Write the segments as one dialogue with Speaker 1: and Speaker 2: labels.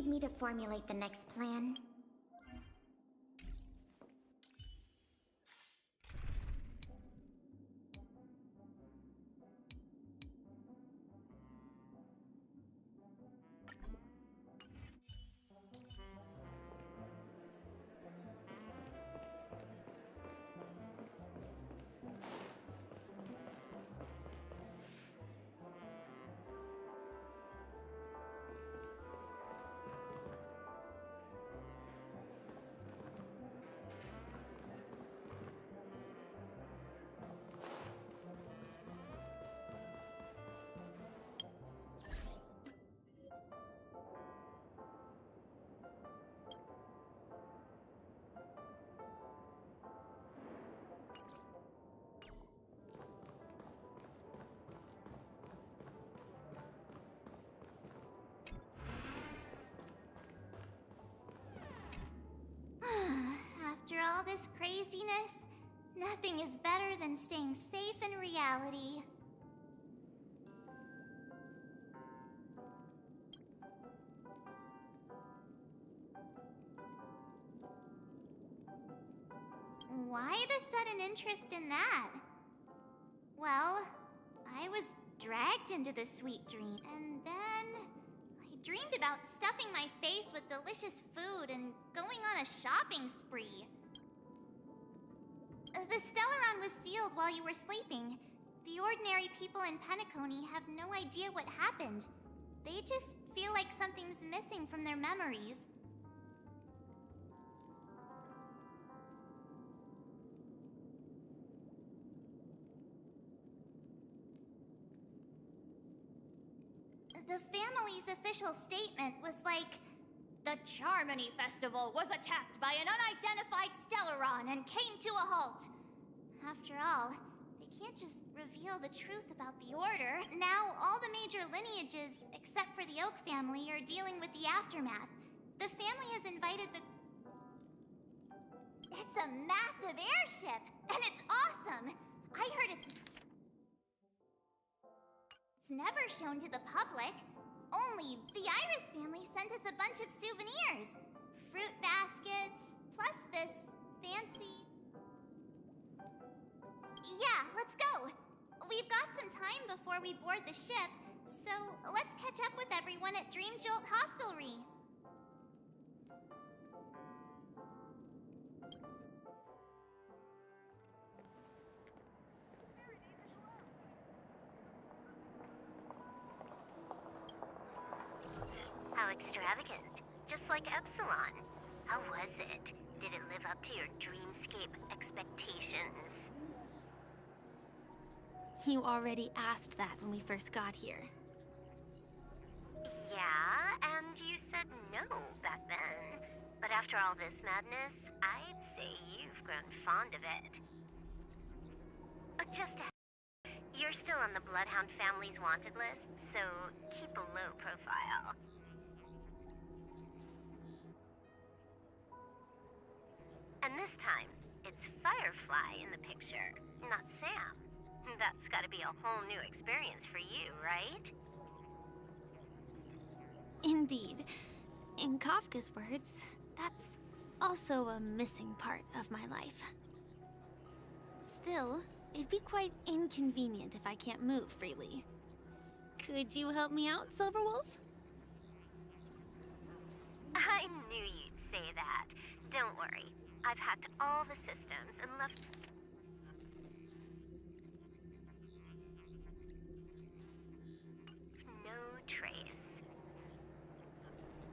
Speaker 1: need me to formulate the next plan?
Speaker 2: After all this craziness, nothing is better than staying safe in reality. Why the sudden interest in that? Well, I was dragged into this sweet dream, and then I dreamed about stuffing my face with delicious food and going on a shopping spree. The Stellaron was sealed while you were sleeping. The ordinary people in Penacony have no idea what happened. They just feel like something's missing from their memories. The family's official statement was like, "The Charmony Festival was attacked by an unidentified Stellaron and came to a halt." After all, they can't just reveal the truth about the Order. Now, all the major lineages, except for the Oak family, are dealing with the aftermath. The family has invited the... It's a massive airship, and it's awesome! I heard it's never shown to the public. Only the Iris family sent us a bunch of souvenirs. Fruit baskets, plus this fancy... Yeah, let's go. We've got some time before we board the ship, so let's catch up with everyone at Dream Jolt Hostelry.
Speaker 3: How extravagant. Just like Epsilon. How was it? Did it live up to your dreamscape expectations?
Speaker 4: You already asked that when we first got here.
Speaker 3: Yeah, and you said no back then. But after all this madness, I'd say you've grown fond of it. You're still on the Bloodhound family's wanted list, so keep a low profile. And this time, it's Firefly in the picture, not Sam. That's gotta be a whole new experience for you, right?
Speaker 4: Indeed. In Kafka's words, that's also a missing part of my life. Still, it'd be quite inconvenient if I can't move freely. Could you help me out, Silverwolf?
Speaker 3: I knew you'd say that. Don't worry. I've hacked all the systems and left... no trace.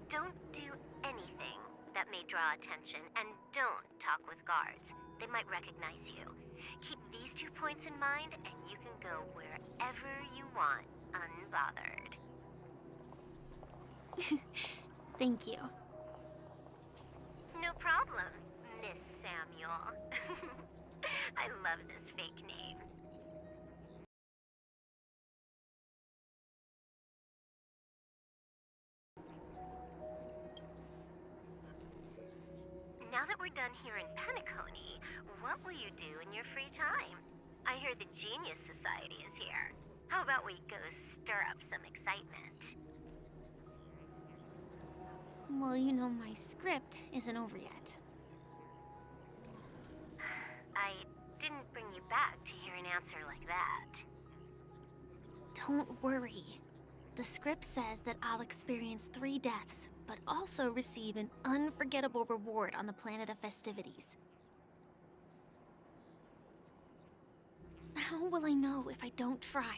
Speaker 3: Don't do anything that may draw attention, and don't talk with guards. They might recognize you. Keep these 2 points in mind, and you can go wherever you want, unbothered.
Speaker 4: Thank you.
Speaker 3: No problem, Miss Samuel. I love this fake name. Now that we're done here in Penacony, what will you do in your free time? I hear the Genius Society is here. How about we go stir up some excitement?
Speaker 4: Well, you know, my script isn't over yet.
Speaker 3: I didn't bring you back to hear an answer like that.
Speaker 4: Don't worry. The script says that I'll experience 3 deaths, but also receive an unforgettable reward on the planet of festivities. How will I know if I don't try?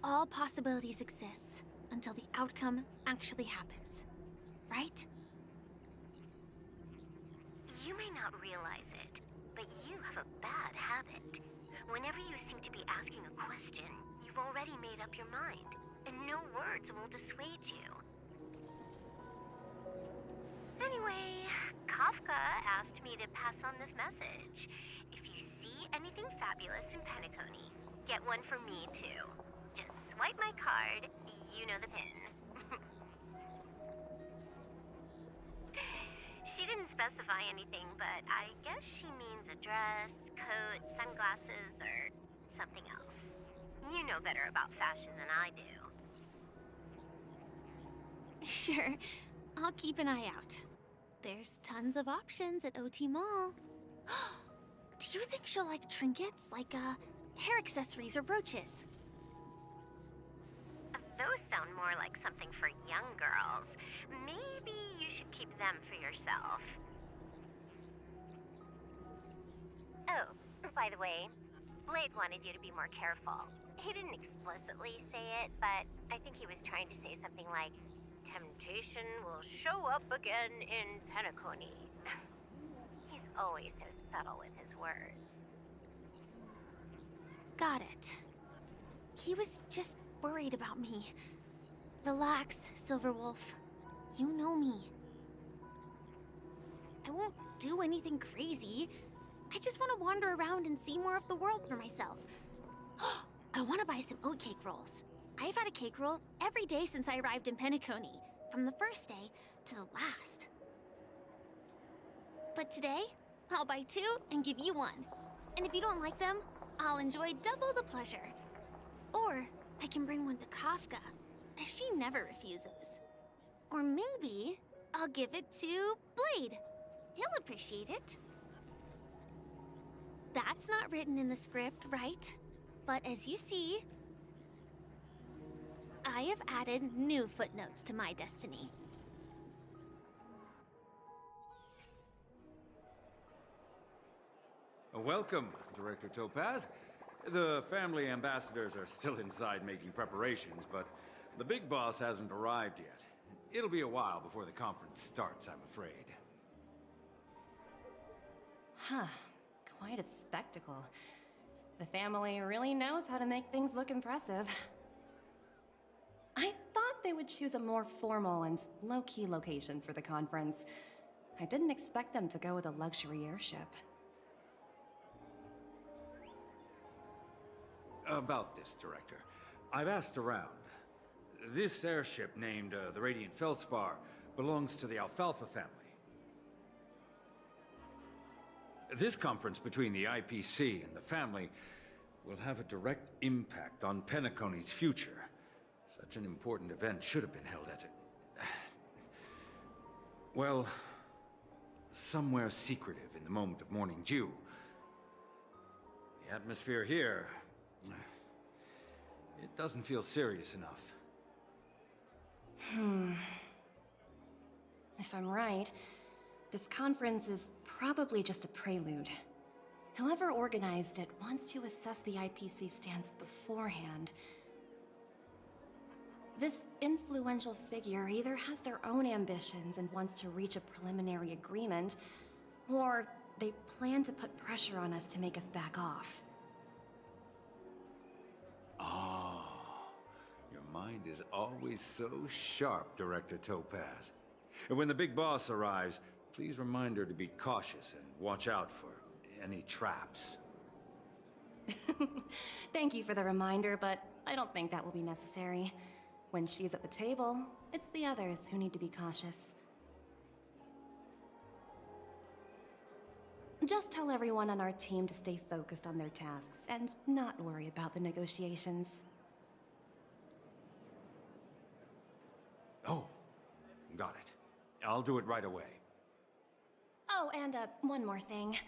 Speaker 4: All possibilities exist until the outcome actually happens, right?
Speaker 3: You may not realize it, but you have a bad habit. Whenever you seem to be asking a question, you've already made up your mind, and no words will dissuade you. Anyway, Kafka asked me to pass on this message. If you see anything fabulous in Penacony, get one for me too. Just swipe my card, you know the pin. She didn't specify anything, but I guess she means a dress, coat, sunglasses, or something else. You know better about fashion than I do.
Speaker 4: Sure, I'll keep an eye out. There's tons of options at OT Mall. Do you think she'll like trinkets, like hair accessories or brooches?
Speaker 3: Those sound more like something for young girls. Maybe you should keep them for yourself. Oh, by the way, Blade wanted you to be more careful. He didn't explicitly say it, but I think he was trying to say something like, temptation will show up again in Penacony. He's always so subtle with his words.
Speaker 4: Got it. He was just worried about me. Relax, Silverwolf. You know me. I won't do anything crazy. I just want to wander around and see more of the world for myself. I want to buy some oatcake rolls. I've had a cake roll every day since I arrived in Penacony, from the first day to the last. But today, I'll buy 2 and give you 1. And if you don't like them, I'll enjoy double the pleasure. Or I can bring one to Kafka, as she never refuses. Or maybe I'll give it to Blade. He'll appreciate it. That's not written in the script, right? But as you see, I have added new footnotes to my destiny.
Speaker 5: Welcome, Director Topaz. The family ambassadors are still inside making preparations, but the big boss hasn't arrived yet. It'll be a while before the conference starts, I'm afraid.
Speaker 6: Huh. Quite a spectacle. The family really knows how to make things look impressive. I thought they would choose a more formal and low-key location for the conference. I didn't expect them to go with a luxury airship.
Speaker 5: About this, Director. I've asked around. This airship, named the Radiant Feldspar, belongs to the Alfalfa family. This conference between the IPC and the family will have a direct impact on Penacony's future. Such an important event should have been held at well, somewhere secretive in the moment of morning dew. The atmosphere here, it doesn't feel serious enough.
Speaker 6: If I'm right, this conference is probably just a prelude. Whoever organized it wants to assess the IPC stance beforehand. This influential figure either has their own ambitions and wants to reach a preliminary agreement, or they plan to put pressure on us to make us back off.
Speaker 5: Your mind is always so sharp, Director Topaz. And when the big boss arrives, please remind her to be cautious and watch out for any traps.
Speaker 6: Thank you for the reminder, but I don't think that will be necessary. When she's at the table, it's the others who need to be cautious. Just tell everyone on our team to stay focused on their tasks and not worry about the negotiations.
Speaker 5: Oh, got it. I'll do it right away.
Speaker 6: Oh, and one more thing.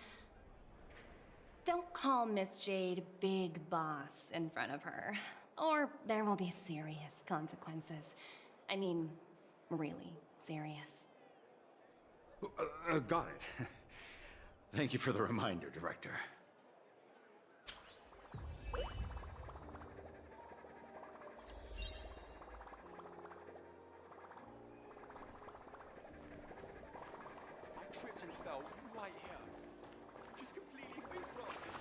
Speaker 6: Don't call Miss Jade Big Boss in front of her, or there will be serious consequences. I mean, really serious.
Speaker 5: Got it. Thank you for the reminder, Director.
Speaker 7: I tripped and fell right here. Just completely face planted.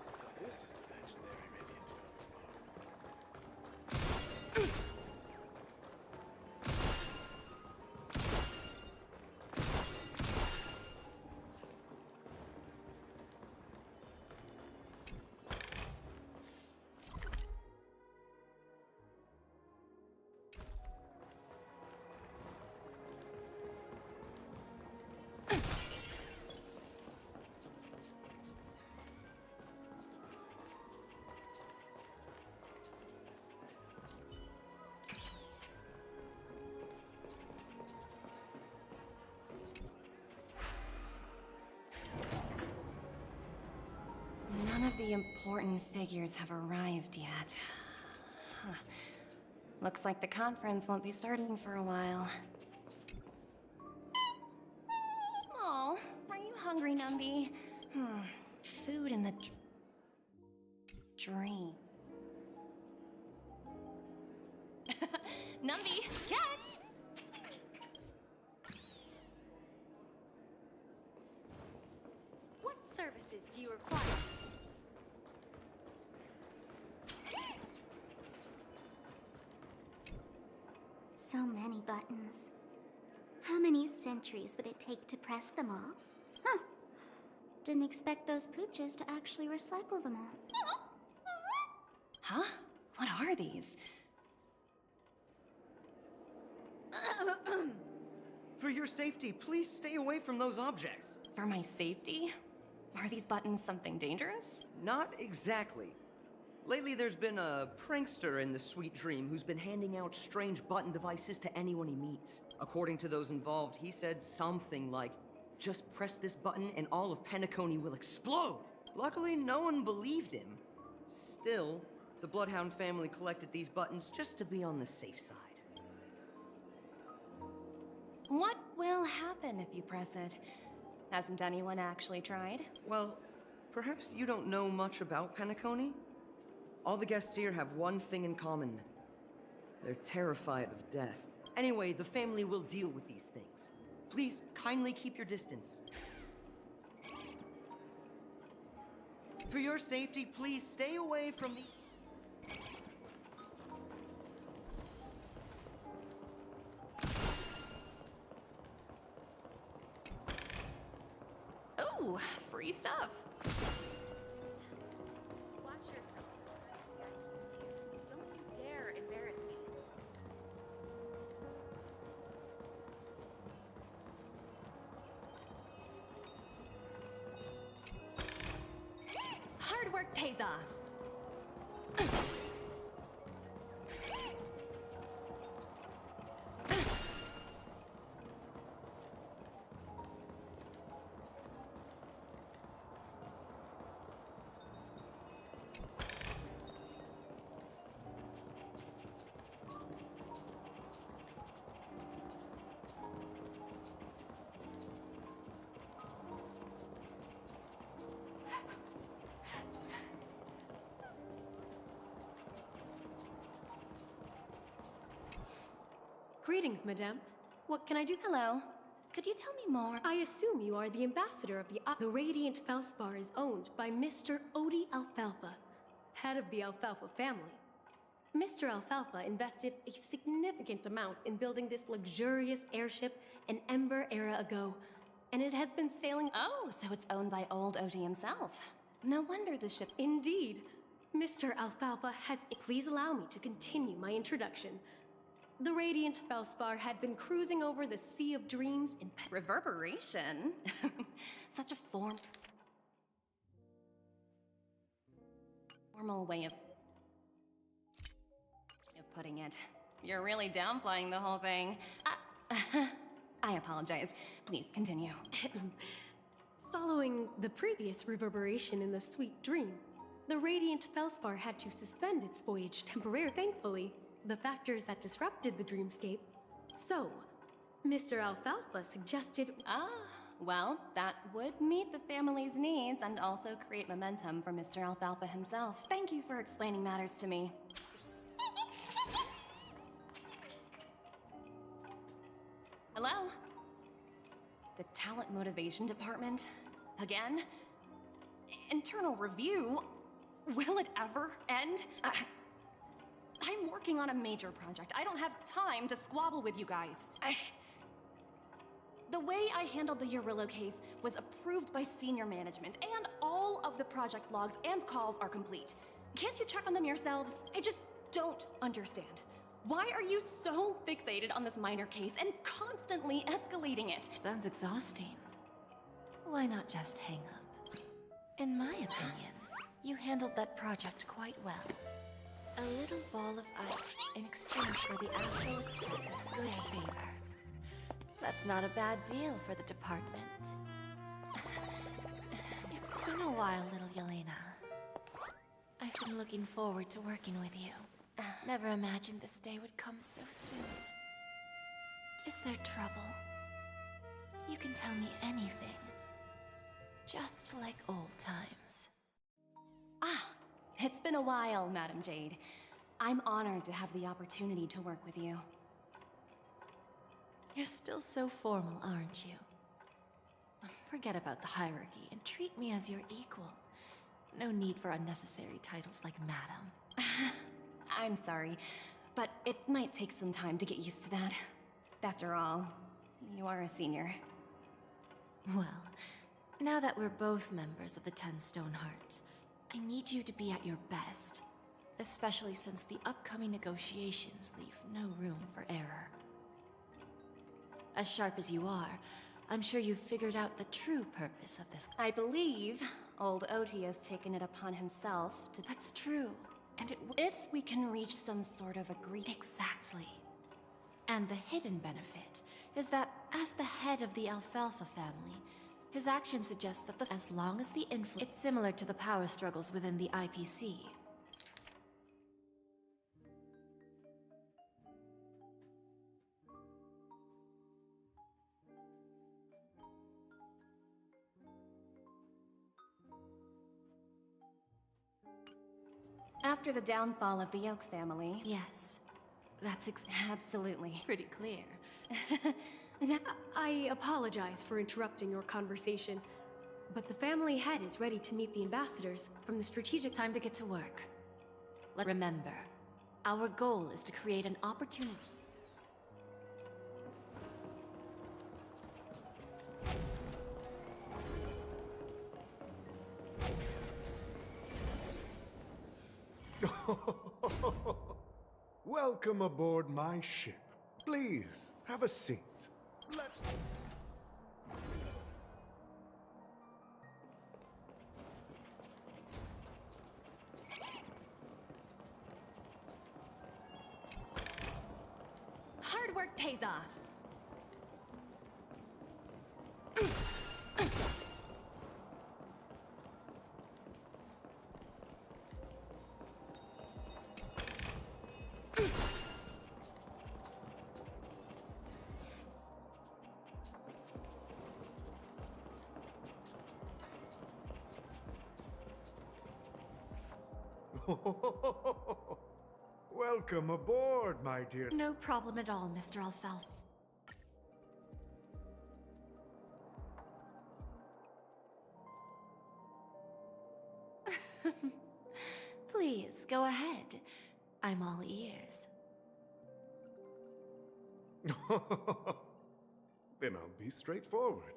Speaker 7: So this is the legendary radiant feldspar.
Speaker 6: None of the important figures have arrived yet. Huh. Looks like the conference won't be starting for a while. Oh, are you hungry, Numby? Food in the dream. Numby, catch!
Speaker 4: What services do you require?
Speaker 1: So many buttons. How many centuries would it take to press them all? Huh. Didn't expect those pooches to actually recycle them all.
Speaker 6: Huh? What are these?
Speaker 8: For your safety, please stay away from those objects.
Speaker 6: For my safety? Are these buttons something dangerous?
Speaker 8: Not exactly. Lately, there's been a prankster in the Sweet Dream who's been handing out strange button devices to anyone he meets. According to those involved, he said something like, "Just press this button and all of Penacony will explode." Luckily, no one believed him. Still, the Bloodhound family collected these buttons just to be on the safe side.
Speaker 6: What will happen if you press it? Hasn't anyone actually tried?
Speaker 8: Well, perhaps you don't know much about Penacony? All the guests here have one thing in common. They're terrified of death. Anyway, the family will deal with these things. Please, kindly keep your distance. For your safety, please stay away from the...
Speaker 6: Ooh, free stuff.
Speaker 4: Watch yourselves. Don't you dare embarrass me.
Speaker 6: Hard work pays off.
Speaker 9: Greetings, madame. What can I do?
Speaker 6: Hello. Could you tell me more?
Speaker 9: I assume you are the ambassador of the Radiant Felspar is owned by Mr. Odie Alfalfa, head of the Alfalfa family. Mr. Alfalfa invested a significant amount in building this luxurious airship an Ember era ago, and it has been sailing.
Speaker 6: Oh, so it's owned by old Odie himself. No wonder the ship.
Speaker 9: Indeed. Mr. Alfalfa has. Please allow me to continue my introduction. The Radiant Felspar had been cruising over the Sea of Dreams in
Speaker 6: Reverberation? Such a formal way of putting it. You're really downplaying the whole thing. I apologize. Please continue.
Speaker 9: Following the previous reverberation in the Sweet Dream, the Radiant Felspar had to suspend its voyage temporarily. Thankfully, the factors that disrupted the dreamscape. So, Mr. Alfalfa suggested.
Speaker 6: Well, that would meet the family's needs and also create momentum for Mr. Alfalfa himself. Thank you for explaining matters to me. Hello? The Talent Motivation Department? Again? Internal review? Will it ever end? I'm working on a major project. I don't have time to squabble with you guys. The way I handled the Urillo case was approved by senior management, and all of the project logs and calls are complete. Can't you check on them yourselves? I just don't understand. Why are you so fixated on this minor case and constantly escalating it?
Speaker 10: Sounds exhausting. Why not just hang up? In my opinion, you handled that project quite well. A little ball of ice in exchange for the Astral Express's good favor. That's not a bad deal for the department. It's been a while, little Yelena. I've been looking forward to working with you. Never imagined this day would come so soon. Is there trouble? You can tell me anything. Just like old times.
Speaker 6: It's been a while, Madam Jade. I'm honored to have the opportunity to work with you.
Speaker 10: You're still so formal, aren't you? Forget about the hierarchy and treat me as your equal. No need for unnecessary titles like Madam.
Speaker 6: I'm sorry, but it might take some time to get used to that. After all, you are a senior.
Speaker 10: Well, now that we're both members of the 10 Stone Hearts, I need you to be at your best, especially since the upcoming negotiations leave no room for error. As sharp as you are, I'm sure you've figured out the true purpose of this.
Speaker 6: I believe old Oti has taken it upon himself to...
Speaker 10: That's true, and
Speaker 6: if we can reach some sort of agreement...
Speaker 10: Exactly. And the hidden benefit is that as the head of the Alfalfa family, his actions suggest that as long as the influence... It's similar to the power struggles within the IPC.
Speaker 6: After the downfall of the Yoke family...
Speaker 10: Yes, that's
Speaker 6: absolutely
Speaker 10: pretty clear.
Speaker 9: I apologize for interrupting your conversation, but the family head is ready to meet the ambassadors from the strategic...
Speaker 10: Time to get to work. Remember, our goal is to create an opportunity.
Speaker 11: Welcome aboard my ship. Please, have a seat.
Speaker 6: Hard work pays off.
Speaker 11: Welcome aboard, my dear.
Speaker 10: No problem at all, Mr. Alfalfa. Please, go ahead. I'm all ears.
Speaker 11: Then I'll be straightforward.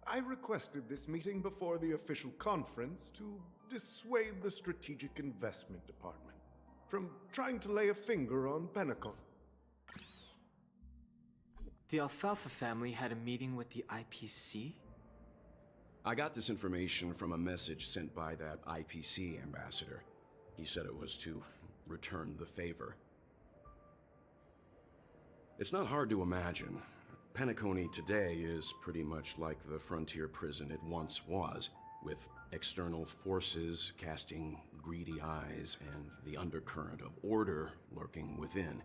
Speaker 11: I requested this meeting before the official conference to dissuade the Strategic Investment Department from trying to lay a finger on Penacon.
Speaker 12: The Alfalfa family had a meeting with the IPC?
Speaker 13: I got this information from a message sent by that IPC ambassador. He said it was to return the favor. It's not hard to imagine. Penacony today is pretty much like the frontier prison it once was, with external forces casting greedy eyes and the undercurrent of order lurking within.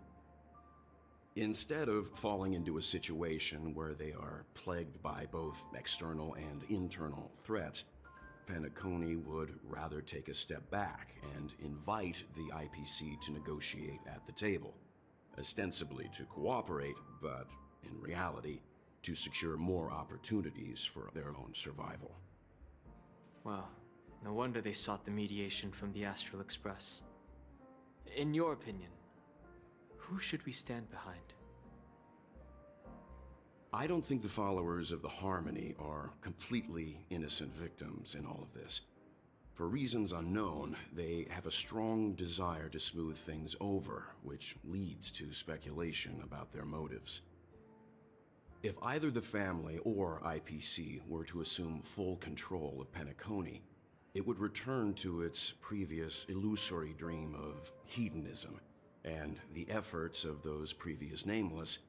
Speaker 13: Instead of falling into a situation where they are plagued by both external and internal threats, Penacony would rather take a step back and invite the IPC to negotiate at the table, ostensibly to cooperate, but in reality, to secure more opportunities for their own survival.
Speaker 12: Well, no wonder they sought the mediation from the Astral Express. In your opinion, who should we stand behind?
Speaker 13: I don't think the followers of the Harmony are completely innocent victims in all of this. For reasons unknown, they have a strong desire to smooth things over, which leads to speculation about their motives. If either the family or IPC were to assume full control of Penacony, it would return to its previous illusory dream of hedonism, and the efforts of those previous nameless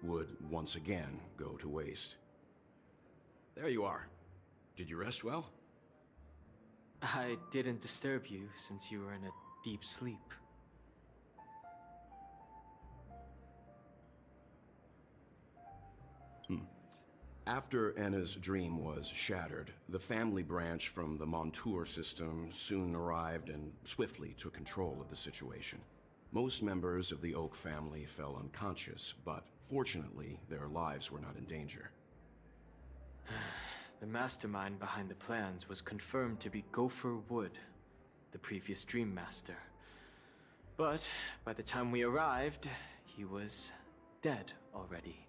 Speaker 13: would once again go to waste. There you are. Did you rest well?
Speaker 12: I didn't disturb you since you were in a deep sleep.
Speaker 13: After Anna's dream was shattered, the family branch from the Montour system soon arrived and swiftly took control of the situation. Most members of the Oak family fell unconscious, but fortunately, their lives were not in danger.
Speaker 12: The mastermind behind the plans was confirmed to be Gopher Wood, the previous Dream Master. But by the time we arrived, he was dead already.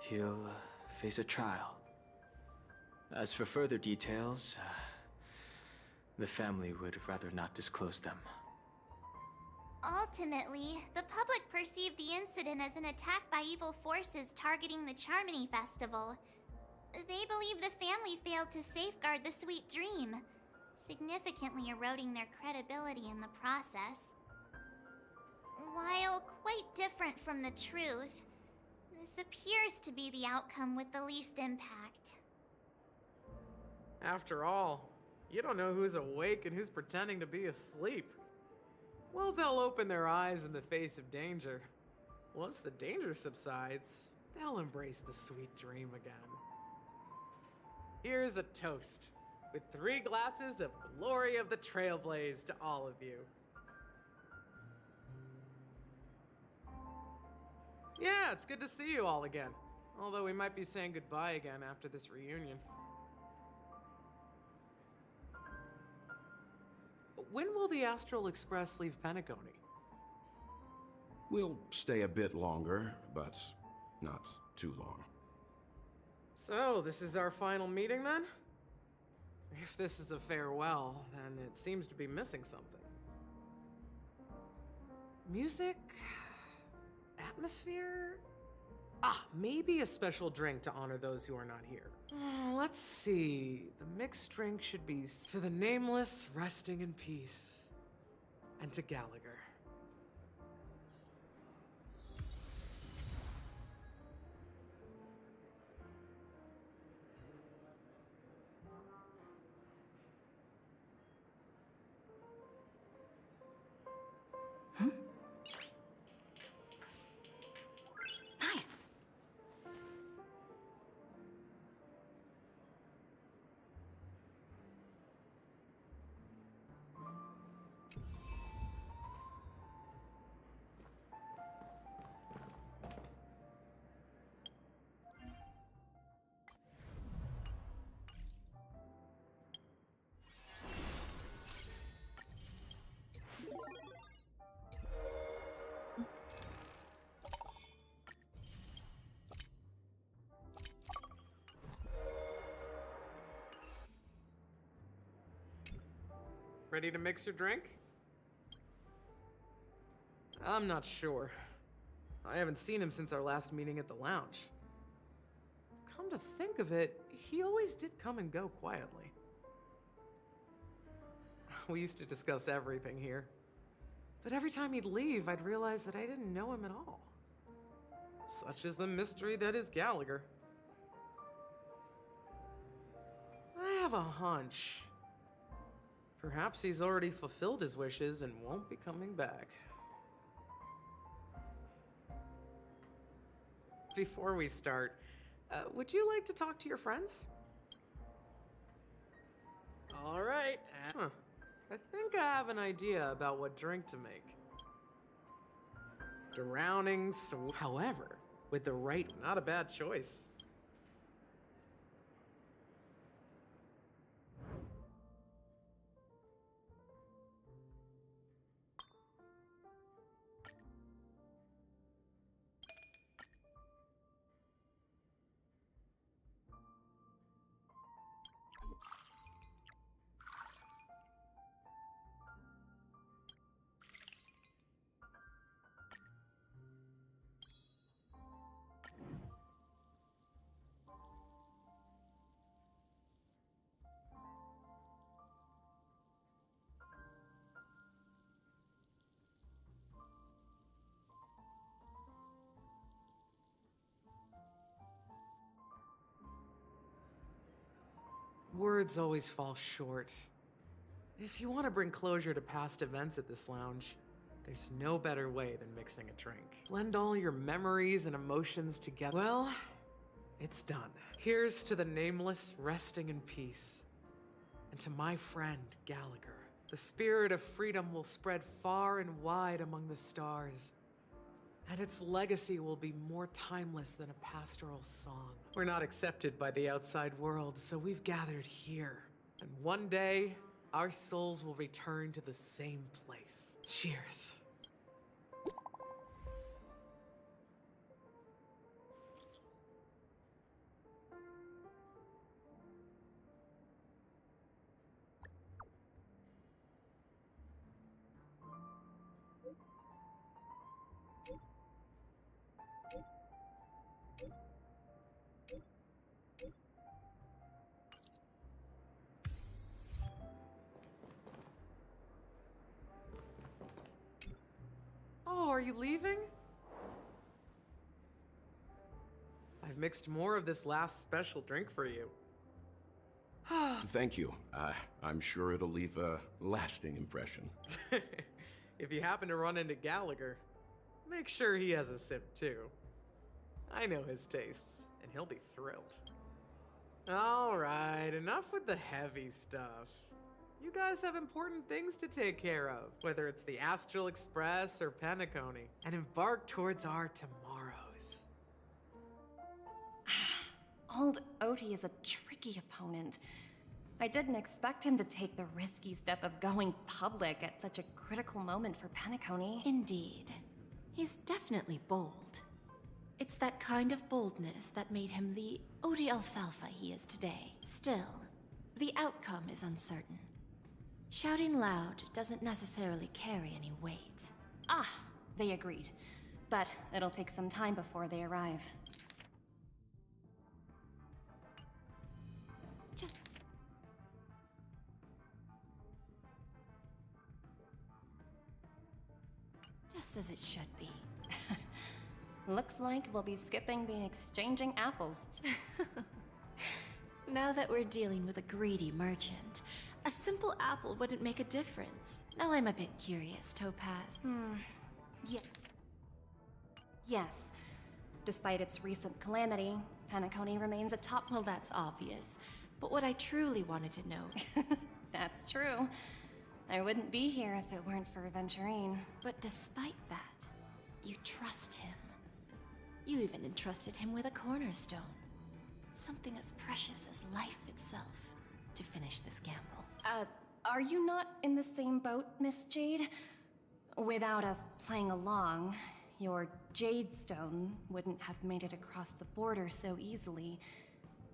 Speaker 12: He'll face a trial. As for further details, the family would rather not disclose them.
Speaker 2: Ultimately, the public perceived the incident as an attack by evil forces targeting the Charmony Festival. They believe the family failed to safeguard the Sweet Dream, significantly eroding their credibility in the process. While quite different from the truth, this appears to be the outcome with the least impact.
Speaker 14: After all, you don't know who's awake and who's pretending to be asleep. Well, they'll open their eyes in the face of danger. Once the danger subsides, they'll embrace the sweet dream again. Here's a toast, with 3 glasses of glory of the Trailblaze to all of you. Yeah, it's good to see you all again. Although we might be saying goodbye again after this reunion. When will the Astral Express leave Penacony?
Speaker 13: We'll stay a bit longer, but not too long.
Speaker 14: So, this is our final meeting then? If this is a farewell, then it seems to be missing something. Music? Atmosphere? Maybe a special drink to honor those who are not here. Let's see. The mixed drink should be to the Nameless resting in peace, and to Gallagher.
Speaker 10: Nice.
Speaker 14: Ready to mix your drink? I'm not sure. I haven't seen him since our last meeting at the lounge. Come to think of it, he always did come and go quietly. We used to discuss everything here. But every time he'd leave, I'd realize that I didn't know him at all. Such is the mystery that is Gallagher. I have a hunch. Perhaps he's already fulfilled his wishes and won't be coming back. Before we start, would you like to talk to your friends? All right. I think I have an idea about what drink to make. Drownings, however, with the right, not a bad choice. Words always fall short. If you want to bring closure to past events at this lounge, there's no better way than mixing a drink. Blend all your memories and emotions together. Well, it's done. Here's to the nameless resting in peace. And to my friend, Gallagher. The spirit of freedom will spread far and wide among the stars. And its legacy will be more timeless than a pastoral song. We're not accepted by the outside world, so we've gathered here. And one day, our souls will return to the same place. Cheers. Oh, are you leaving? I've mixed more of this last special drink for you.
Speaker 13: Thank you. I'm sure it'll leave a lasting impression.
Speaker 14: If you happen to run into Gallagher, make sure he has a sip too. I know his tastes, and he'll be thrilled. All right, enough with the heavy stuff. You guys have important things to take care of, whether it's the Astral Express or Penacony, and embark towards our tomorrows.
Speaker 6: Old Odie is a tricky opponent. I didn't expect him to take the risky step of going public at such a critical moment for Penacony.
Speaker 10: Indeed. He's definitely bold. It's that kind of boldness that made him the Odie Alfalfa he is today. Still, the outcome is uncertain. Shouting loud doesn't necessarily carry any weight.
Speaker 6: Ah, they agreed. But it'll take some time before they arrive.
Speaker 10: Just as it should be.
Speaker 6: Looks like we'll be skipping the exchanging apples.
Speaker 10: Now that we're dealing with a greedy merchant, a simple apple wouldn't make a difference. Now I'm a bit curious, Topaz.
Speaker 6: Yeah. Yes. Despite its recent calamity, Penacony remains a top...
Speaker 10: Well, that's obvious. But what I truly wanted to know...
Speaker 6: That's true. I wouldn't be here if it weren't for Aventurine.
Speaker 10: But despite that, you trust him. You even entrusted him with a cornerstone. Something as precious as life itself to finish this gamble.
Speaker 6: Are you not in the same boat, Miss Jade? Without us playing along, your Jade Stone wouldn't have made it across the border so easily.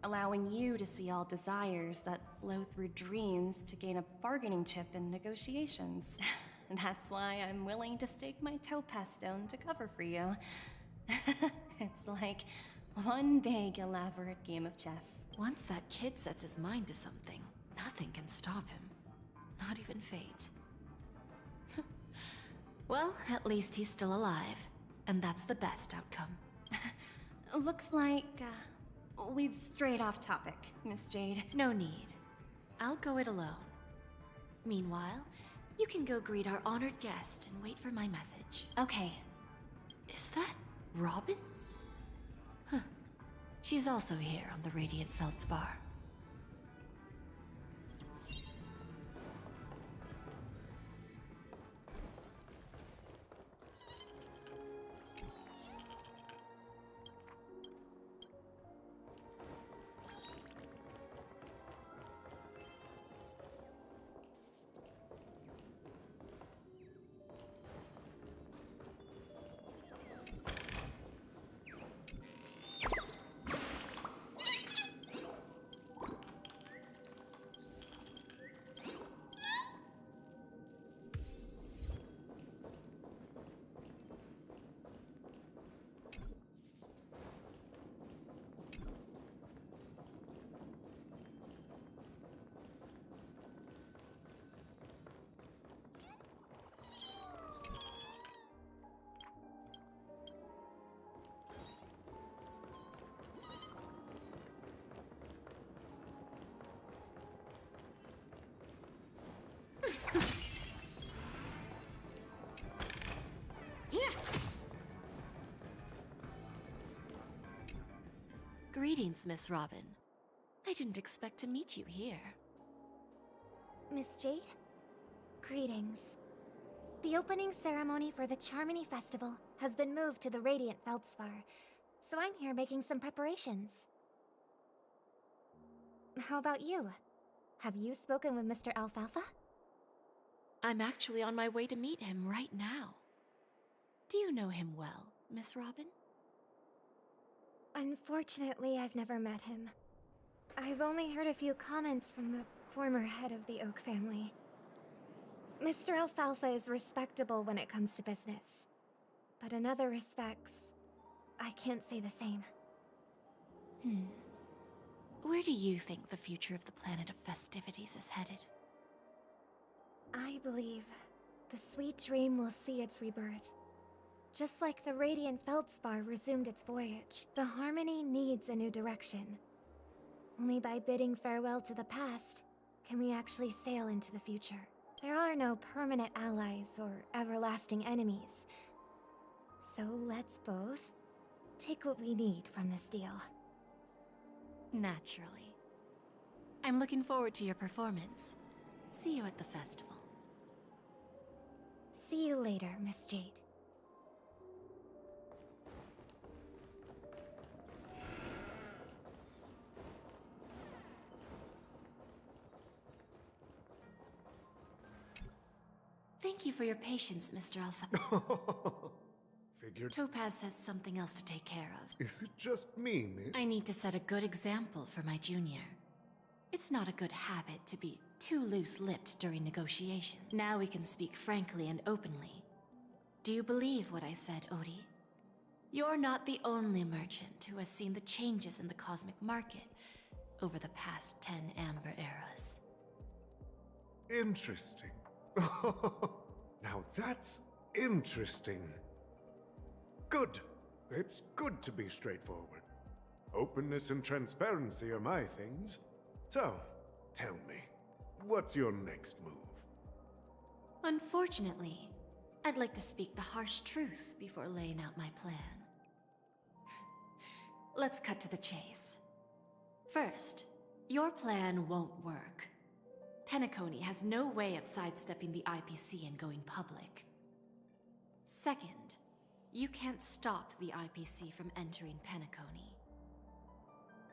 Speaker 6: allowing you to see all desires that flow through dreams to gain a bargaining chip in negotiations. That's why I'm willing to stake my topaz stone to cover for you. It's like one big elaborate game of chess.
Speaker 10: Once that kid sets his mind to something, nothing can stop him. Not even fate. Well, at least he's still alive, and that's the best outcome.
Speaker 6: Looks like, we've strayed off topic, Miss Jade.
Speaker 10: No need. I'll go it alone. Meanwhile, you can go greet our honored guest and wait for my message.
Speaker 6: Okay.
Speaker 10: Is that Robin? Huh. She's also here on the Radiant Feldspar. Greetings, Miss Robin. I didn't expect to meet you here.
Speaker 2: Miss Jade? Greetings. The opening ceremony for the Charmony Festival has been moved to the Radiant Feldspar, so I'm here making some preparations. How about you? Have you spoken with Mr. Alfalfa?
Speaker 10: I'm actually on my way to meet him right now. Do you know him well, Miss Robin?
Speaker 2: Unfortunately, I've never met him. I've only heard a few comments from the former head of the Oak family. Mr. Alfalfa is respectable when it comes to business. But in other respects, I can't say the same.
Speaker 10: Where do you think the future of the planet of festivities is headed?
Speaker 2: I believe the sweet dream will see its rebirth. Just like the Radiant Feldspar resumed its voyage, the Harmony needs a new direction. Only by bidding farewell to the past can we actually sail into the future. There are no permanent allies or everlasting enemies. So let's both take what we need from this deal.
Speaker 10: Naturally. I'm looking forward to your performance. See you at the festival.
Speaker 2: See you later, Miss Jade.
Speaker 10: Thank you for your patience, Mr. Alpha.
Speaker 11: Figured.
Speaker 10: Topaz has something else to take care of.
Speaker 11: Is it just me, miss?
Speaker 10: I need to set a good example for my junior. It's not a good habit to be too loose-lipped during negotiation. Now we can speak frankly and openly. Do you believe what I said, Odie? You're not the only merchant who has seen the changes in the cosmic market over the past 10 Amber Eras.
Speaker 11: Interesting. Now that's interesting. Good. It's good to be straightforward. Openness and transparency are my things. So, tell me, what's your next move?
Speaker 10: Unfortunately, I'd like to speak the harsh truth before laying out my plan. Let's cut to the chase. First, your plan won't work. Penacony has no way of sidestepping the IPC and going public. Second, you can't stop the IPC from entering Penacony.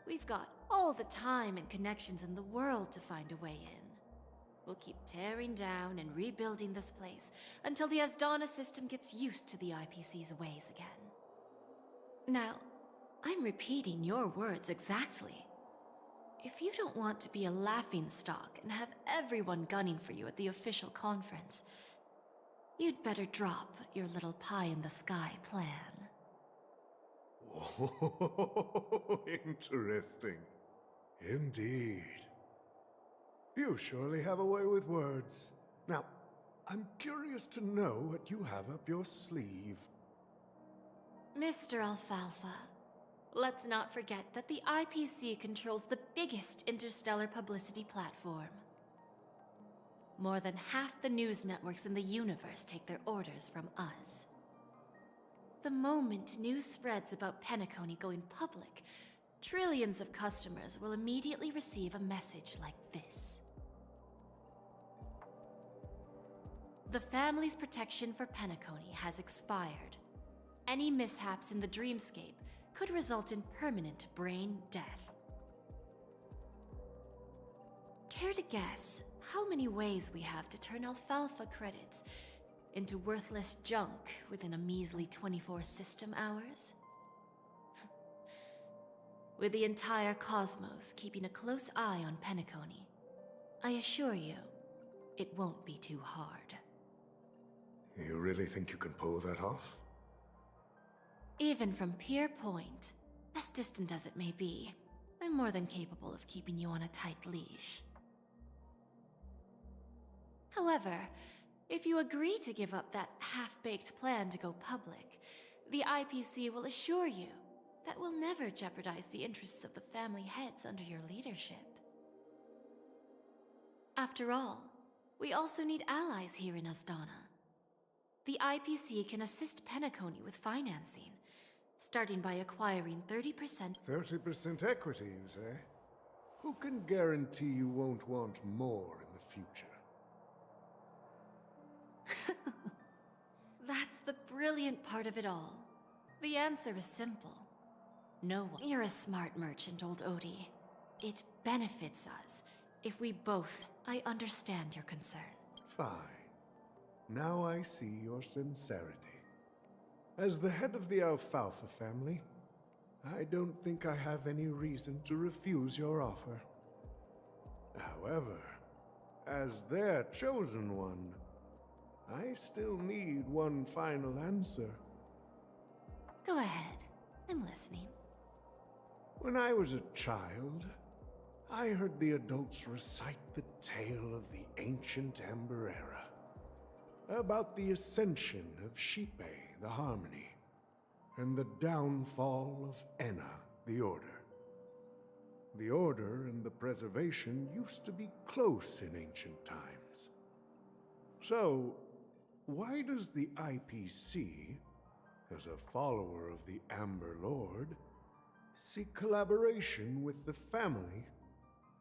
Speaker 10: We've got all the time and connections in the world to find a way in. We'll keep tearing down and rebuilding this place until the Asdana system gets used to the IPC's ways again. Now, I'm repeating your words exactly. if you don't want to be a laughingstock and have everyone gunning for you at the official conference, you'd better drop your little pie-in-the-sky plan.
Speaker 11: Oh, interesting. Indeed. You surely have a way with words. Now, I'm curious to know what you have up your sleeve.
Speaker 10: Mr. Alfalfa, let's not forget that the IPC controls the biggest interstellar publicity platform. More than half the news networks in the universe take their orders from us. The moment news spreads about Penacony going public, trillions of customers will immediately receive a message like this. The family's protection for Penacony has expired. Any mishaps in the dreamscape could result in permanent brain death. Care to guess how many ways we have to turn alfalfa credits into worthless junk within a measly 24 system hours? With the entire cosmos keeping a close eye on Penacony, I assure you, it won't be too hard.
Speaker 11: You really think you can pull that off?
Speaker 10: Even from Pier Point, as distant as it may be, I'm more than capable of keeping you on a tight leash. However, if you agree to give up that half-baked plan to go public, the IPC will assure you that we'll never jeopardize the interests of the family heads under your leadership. After all, we also need allies here in Asdana. The IPC can assist Penacony with financing, starting by acquiring 30%.
Speaker 11: 30% equity, you say? Who can guarantee you won't want more in the future?
Speaker 10: That's the brilliant part of it all. The answer is simple. No one. You're a smart merchant, old Odie. It benefits us if we both. I understand your concern.
Speaker 11: Fine. Now I see your sincerity. As the head of the Alfalfa family, I don't think I have any reason to refuse your offer. However, as their chosen one, I still need one final answer.
Speaker 10: Go ahead. I'm listening.
Speaker 11: When I was a child, I heard the adults recite the tale of the ancient Amber Era, about the ascension of Shipe, the Harmony, and the downfall of Enna, the Order. The Order and the Preservation used to be close in ancient times. So, why does the IPC, as a follower of the Amber Lord, seek collaboration with the family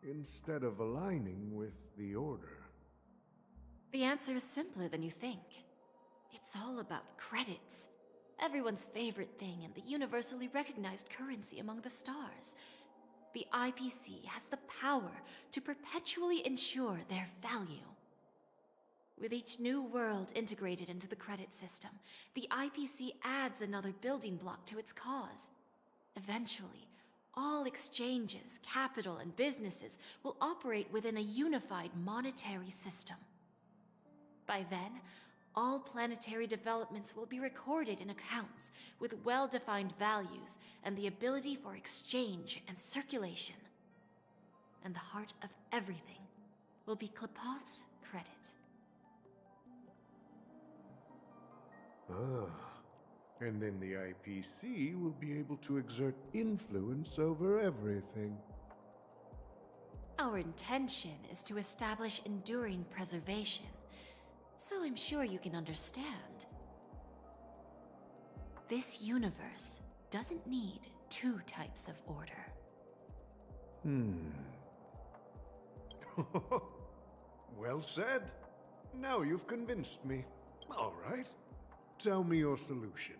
Speaker 11: instead of aligning with the Order?
Speaker 10: The answer is simpler than you think. It's all about credits. Everyone's favorite thing and the universally recognized currency among the stars. The IPC has the power to perpetually ensure their value. With each new world integrated into the credit system, the IPC adds another building block to its cause. Eventually, all exchanges, capital, and businesses will operate within a unified monetary system. By then, all planetary developments will be recorded in accounts with well-defined values and the ability for exchange and circulation. And the heart of everything will be Klepoth's credit.
Speaker 11: Ah, and then the IPC will be able to exert influence over everything.
Speaker 10: Our intention is to establish enduring preservation, so I'm sure you can understand. This universe doesn't need two types of order.
Speaker 11: Well said. Now you've convinced me. All right. Tell me your solution.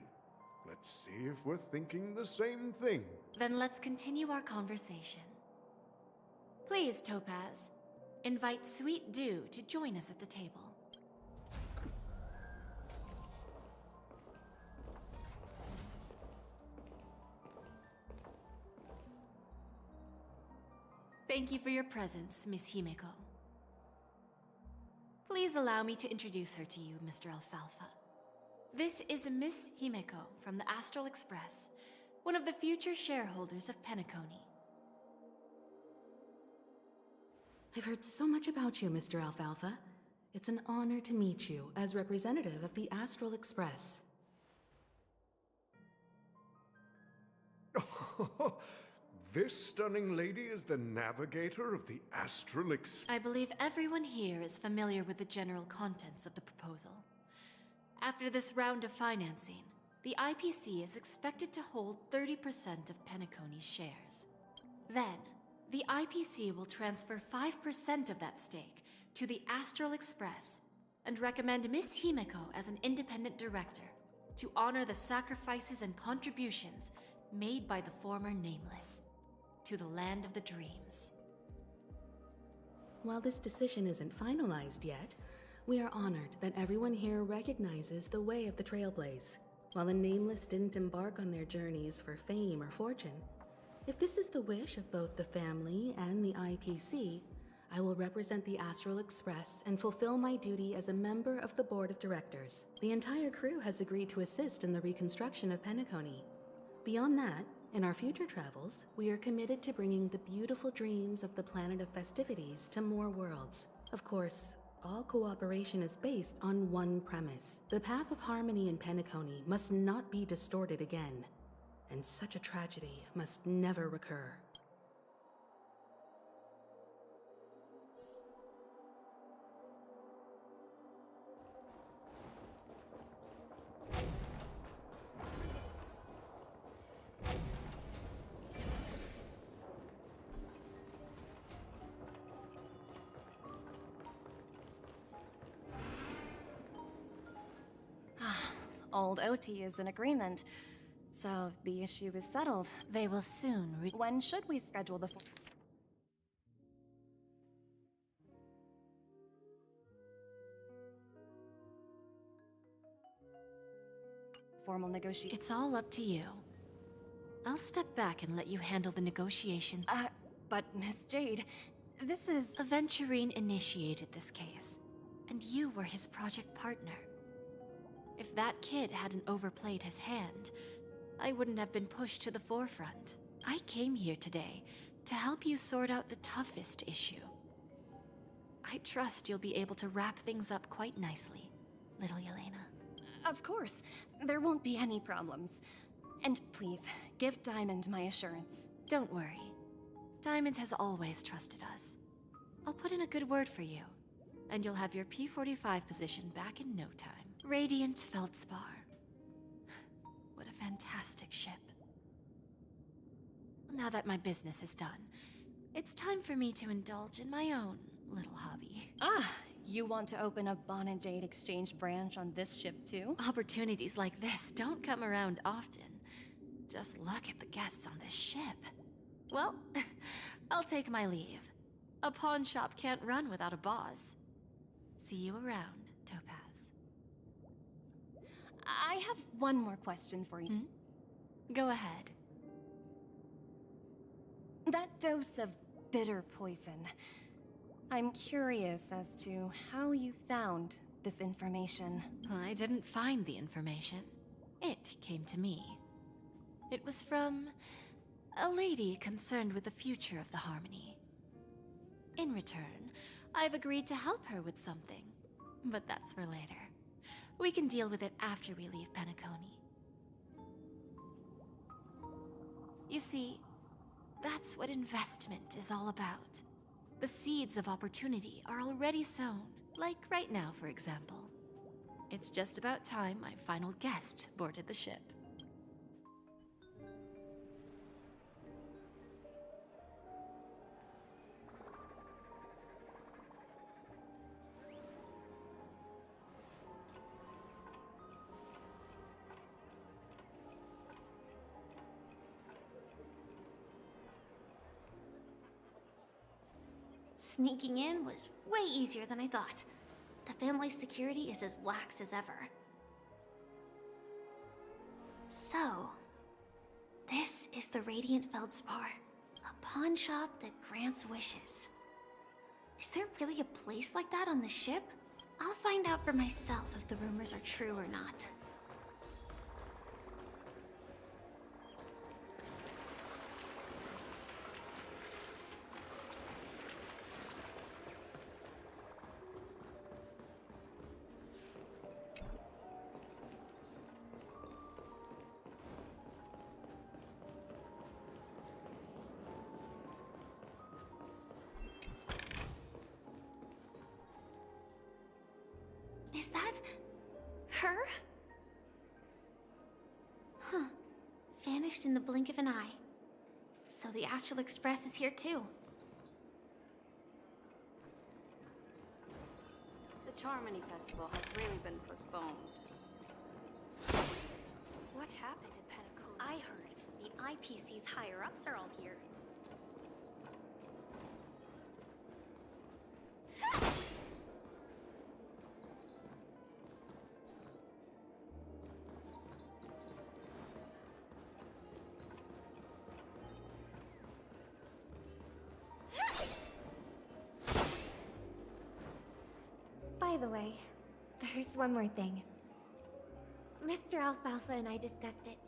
Speaker 11: Let's see if we're thinking the same thing.
Speaker 10: Then let's continue our conversation. Please, Topaz, invite Sweet Dew to join us at the table. Thank you for your presence, Miss Himeko. Please allow me to introduce her to you, Mr. Alfalfa. This is Miss Himeko from the Astral Express, one of the future shareholders of Penacony.
Speaker 15: I've heard so much about you, Mr. Alfalfa. It's an honor to meet you as representative of the Astral Express.
Speaker 11: This stunning lady is the navigator of the Astral Express.
Speaker 10: I believe everyone here is familiar with the general contents of the proposal. After this round of financing, the IPC is expected to hold 30% of Penacony's shares. Then, the IPC will transfer 5% of that stake to the Astral Express and recommend Miss Himeko as an independent director to honor the sacrifices and contributions made by the former Nameless to the land of the dreams.
Speaker 15: While this decision isn't finalized yet, we are honored that everyone here recognizes the way of the Trailblaze. While the Nameless didn't embark on their journeys for fame or fortune, if this is the wish of both the family and the IPC, I will represent the Astral Express and fulfill my duty as a member of the board of directors. The entire crew has agreed to assist in the reconstruction of Penacony. Beyond that, in our future travels, we are committed to bringing the beautiful dreams of the planet of festivities to more worlds. Of course, all cooperation is based on one premise. The path of harmony in Penacony must not be distorted again, and such a tragedy must never recur.
Speaker 6: Old OT is in agreement, so the issue is settled.
Speaker 10: They will soon
Speaker 6: When should we schedule the formal negotiation?
Speaker 10: It's all up to you. I'll step back and let you handle the negotiations.
Speaker 6: But Miss Jade, this is...
Speaker 10: Aventurine initiated this case, and you were his project partner. If that kid hadn't overplayed his hand, I wouldn't have been pushed to the forefront. I came here today to help you sort out the toughest issue. I trust you'll be able to wrap things up quite nicely, little Yelena.
Speaker 6: Of course, there won't be any problems. And please, give Diamond my assurance.
Speaker 10: Don't worry. Diamond has always trusted us. I'll put in a good word for you, and you'll have your P-45 position back in no time. Radiant Feldspar. What a fantastic ship. Now that my business is done, it's time for me to indulge in my own little hobby.
Speaker 6: You want to open a Bon and Jade exchange branch on this ship too?
Speaker 10: Opportunities like this don't come around often. Just look at the guests on this ship. Well, I'll take my leave. A pawn shop can't run without a boss. See you around, Topaz.
Speaker 6: I have one more question for you.
Speaker 10: Go ahead.
Speaker 6: That dose of bitter poison. I'm curious as to how you found this information.
Speaker 10: I didn't find the information. It came to me. It was from a lady concerned with the future of the Harmony. In return, I've agreed to help her with something. But that's for later. We can deal with it after we leave Penacony. You see, that's what investment is all about. The seeds of opportunity are already sown, like right now, for example. It's just about time my final guest boarded the ship.
Speaker 1: Sneaking in was way easier than I thought. The family's security is as lax as ever. So, this is the Radiant Feldspar.
Speaker 4: A pawn shop that grants wishes. Is there really a place like that on the ship? I'll find out for myself if the rumors are true or not. Is that her? Huh. Vanished in the blink of an eye. So the Astral Express is here too.
Speaker 16: The Charmony Festival has really been postponed.
Speaker 17: What happened to Penacony? I heard the IPC's higher-ups are all here.
Speaker 18: By the way, there's one more thing. Mr. Alfalfa and I discussed it.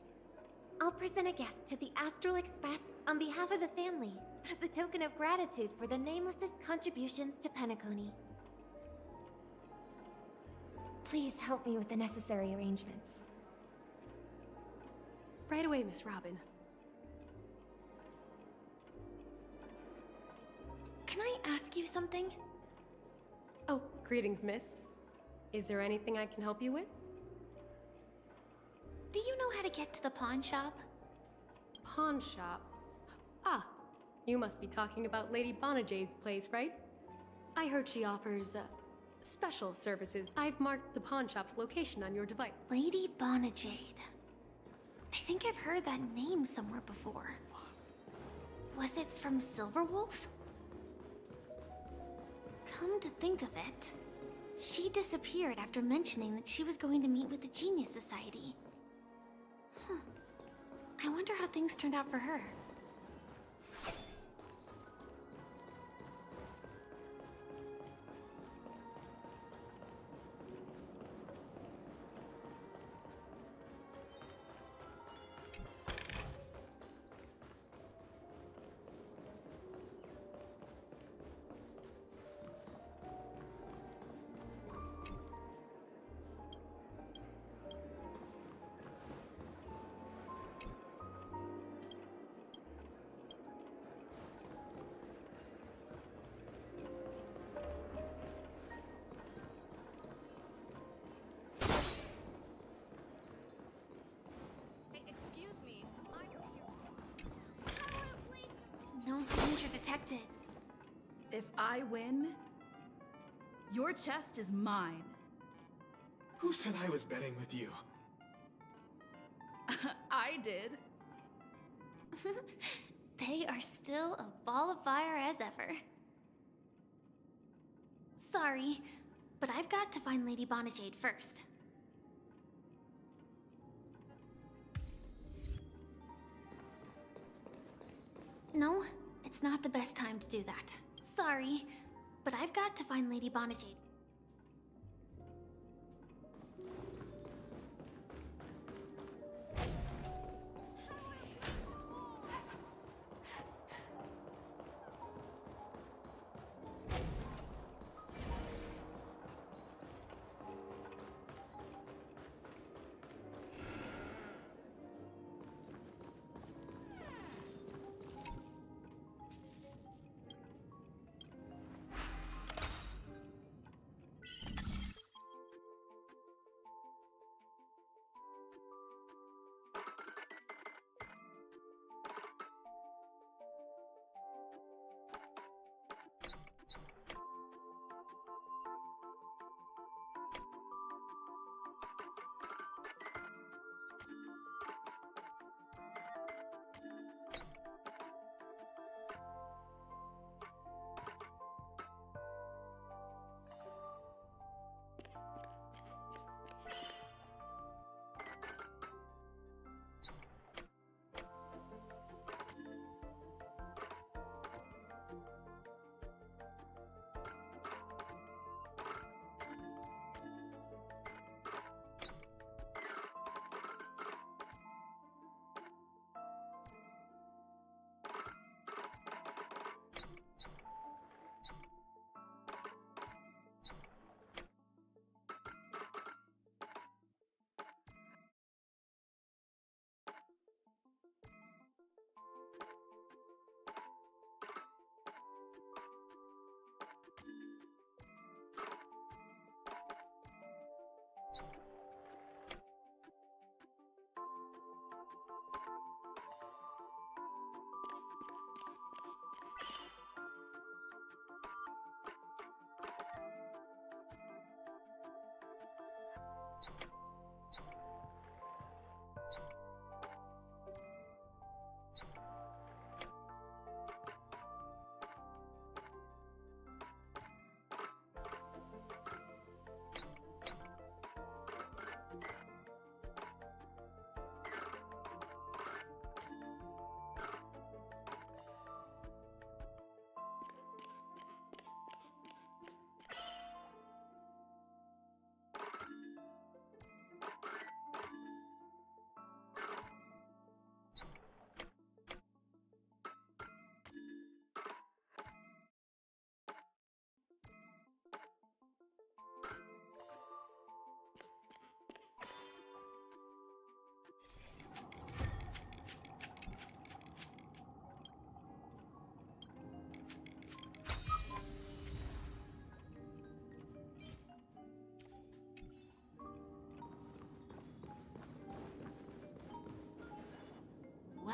Speaker 18: I'll present a gift to the Astral Express on behalf of the family as a token of gratitude for the Nameless's contributions to Penacony. Please help me with the necessary arrangements.
Speaker 9: Right away, Miss Robin.
Speaker 4: Can I ask you something?
Speaker 9: Oh, greetings, miss. Is there anything I can help you with?
Speaker 4: Do you know how to get to the pawn shop?
Speaker 9: Pawn shop? Ah, you must be talking about Lady Bonajade's place, right? I heard she offers, special services. I've marked the pawn shop's location on your device.
Speaker 4: Lady Bonajade. I think I've heard that name somewhere before. Was it from Silverwolf? Come to think of it, she disappeared after mentioning that she was going to meet with the Genius Society. I wonder how things turned out for her. No danger detected.
Speaker 19: If I win, your chest is mine.
Speaker 20: Who said I was betting with you?
Speaker 19: I did.
Speaker 4: They are still a ball of fire as ever. Sorry, but I've got to find Lady Bonajade first. No, it's not the best time to do that. Sorry, but I've got to find Lady Bonajade.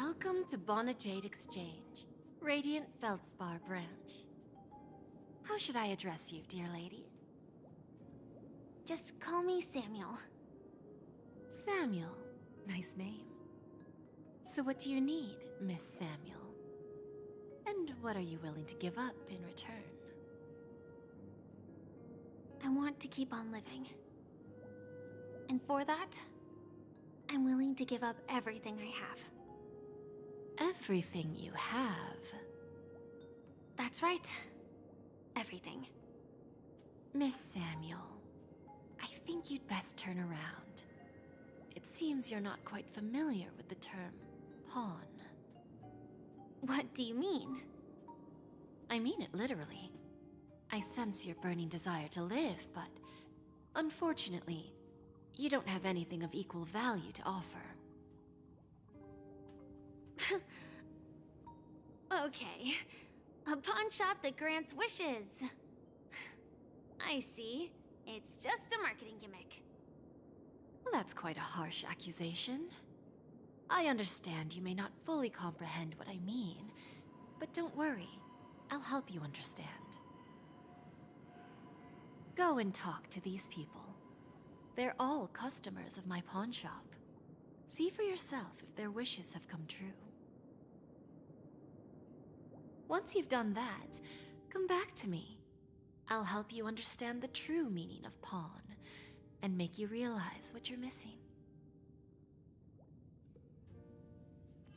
Speaker 10: Welcome to Bonajade Exchange, Radiant Feldspar branch. How should I address you, dear lady?
Speaker 4: Just call me Samuel.
Speaker 10: Samuel. Nice name. So what do you need, Miss Samuel? And what are you willing to give up in return?
Speaker 4: I want to keep on living. And for that, I'm willing to give up everything I have.
Speaker 10: Everything you have?
Speaker 4: That's right. Everything.
Speaker 10: Miss Samuel, I think you'd best turn around. It seems you're not quite familiar with the term pawn.
Speaker 4: What do you mean?
Speaker 10: I mean it literally. I sense your burning desire to live, but unfortunately, you don't have anything of equal value to offer.
Speaker 4: Okay. A pawn shop that grants wishes. I see. It's just a marketing gimmick.
Speaker 10: Well, that's quite a harsh accusation. I understand you may not fully comprehend what I mean, but don't worry. I'll help you understand. Go and talk to these people. They're all customers of my pawn shop. See for yourself if their wishes have come true. Once you've done that, come back to me. I'll help you understand the true meaning of pawn and make you realize what you're missing.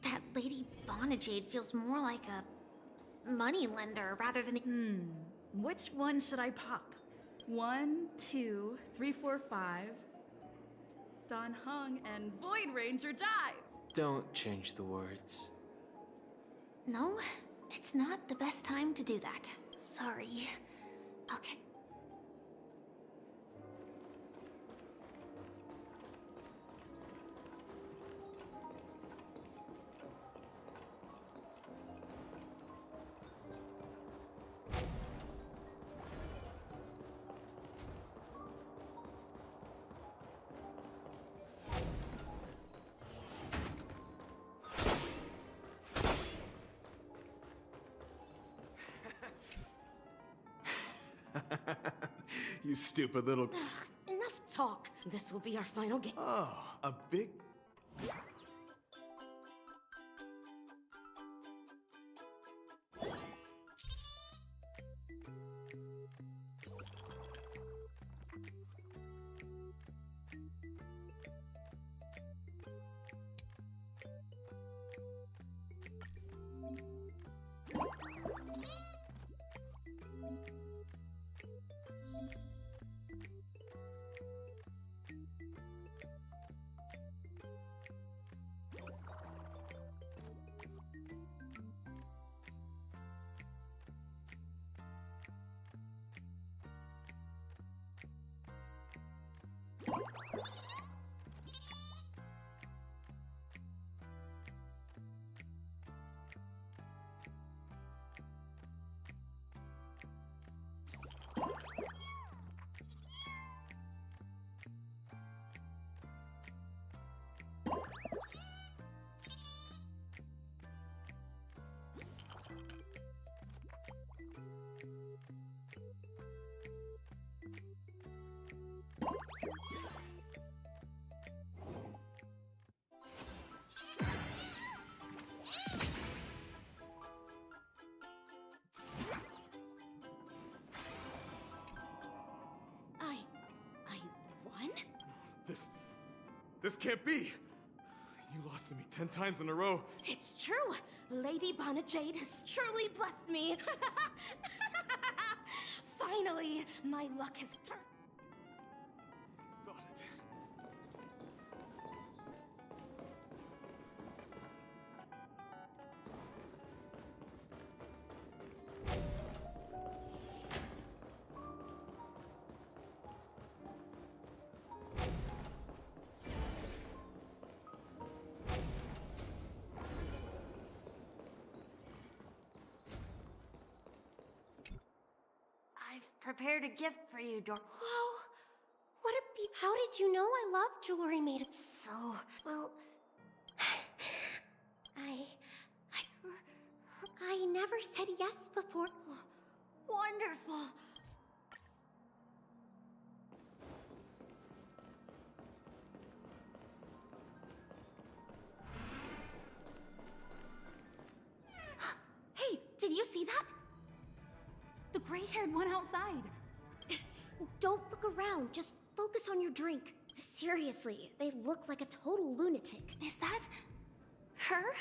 Speaker 4: That Lady Bonajade feels more like a moneylender rather than
Speaker 19: Which one should I pop? 1, 2, 3, 4, 5. Don Hung and Void Ranger Jive.
Speaker 12: Don't change the words.
Speaker 4: No, it's not the best time to do that. Sorry. Okay.
Speaker 20: You stupid little...
Speaker 21: Enough talk. This will be our final game.
Speaker 20: Oh, a big...
Speaker 21: I won?
Speaker 20: This can't be! You lost to me 10 times in a row.
Speaker 21: It's true! Lady Bonajade has truly blessed me! Finally, my luck has turned.
Speaker 20: Got it.
Speaker 17: I've prepared a gift for you,
Speaker 21: Whoa! What a be- How did you know I love jewelry made of-
Speaker 17: So, well...
Speaker 21: I never said yes before. Wonderful.
Speaker 17: Hey, did you see that? The gray-haired one outside.
Speaker 21: Don't look around, just focus on your drink. Seriously, they look like a total lunatic.
Speaker 17: Is that her?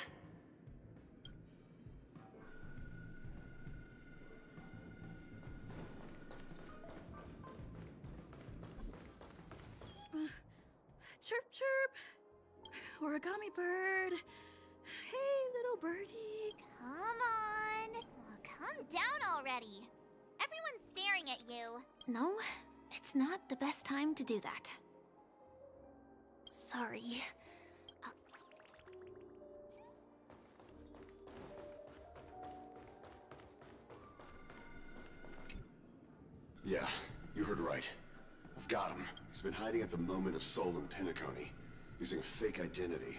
Speaker 19: Chirp, chirp. Origami bird. Hey, little birdie.
Speaker 2: Come on. Oh, calm down already. Everyone's staring at you.
Speaker 4: No, it's not the best time to do that. Sorry.
Speaker 3: Yeah, you heard right. I've got him. He's been hiding at the moment of soul in Penacony, using a fake identity.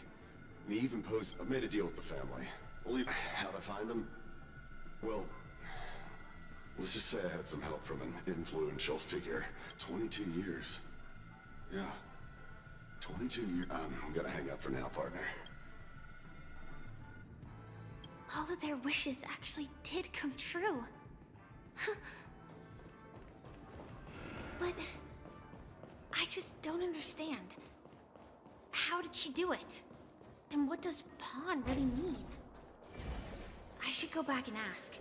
Speaker 3: And he even posed... I made a deal with the family. Only... How'd I find him? Well... Let's just say I had some help from an influential figure. 22 years. Yeah. 22 years... I'm gonna hang up for now, partner.
Speaker 4: All of their wishes actually did come true. But... I just don't understand. How did she do it? And what does pawn really mean? I should go back and ask.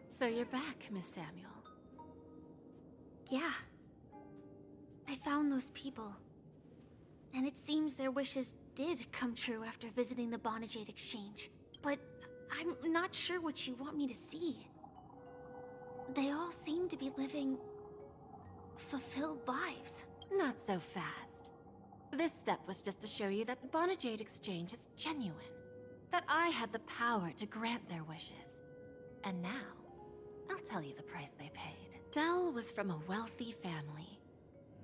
Speaker 10: So you're back, Miss Samuel.
Speaker 4: Yeah. I found those people. And it seems their wishes did come true after visiting the Bonajade Exchange. But I'm not sure what you want me to see. They all seem to be living... fulfilled lives.
Speaker 10: Not so fast. This step was just to show you that the Bonajade Exchange is genuine. That I had the power to grant their wishes. And now, I'll tell you the price they paid. Dell was from a wealthy family.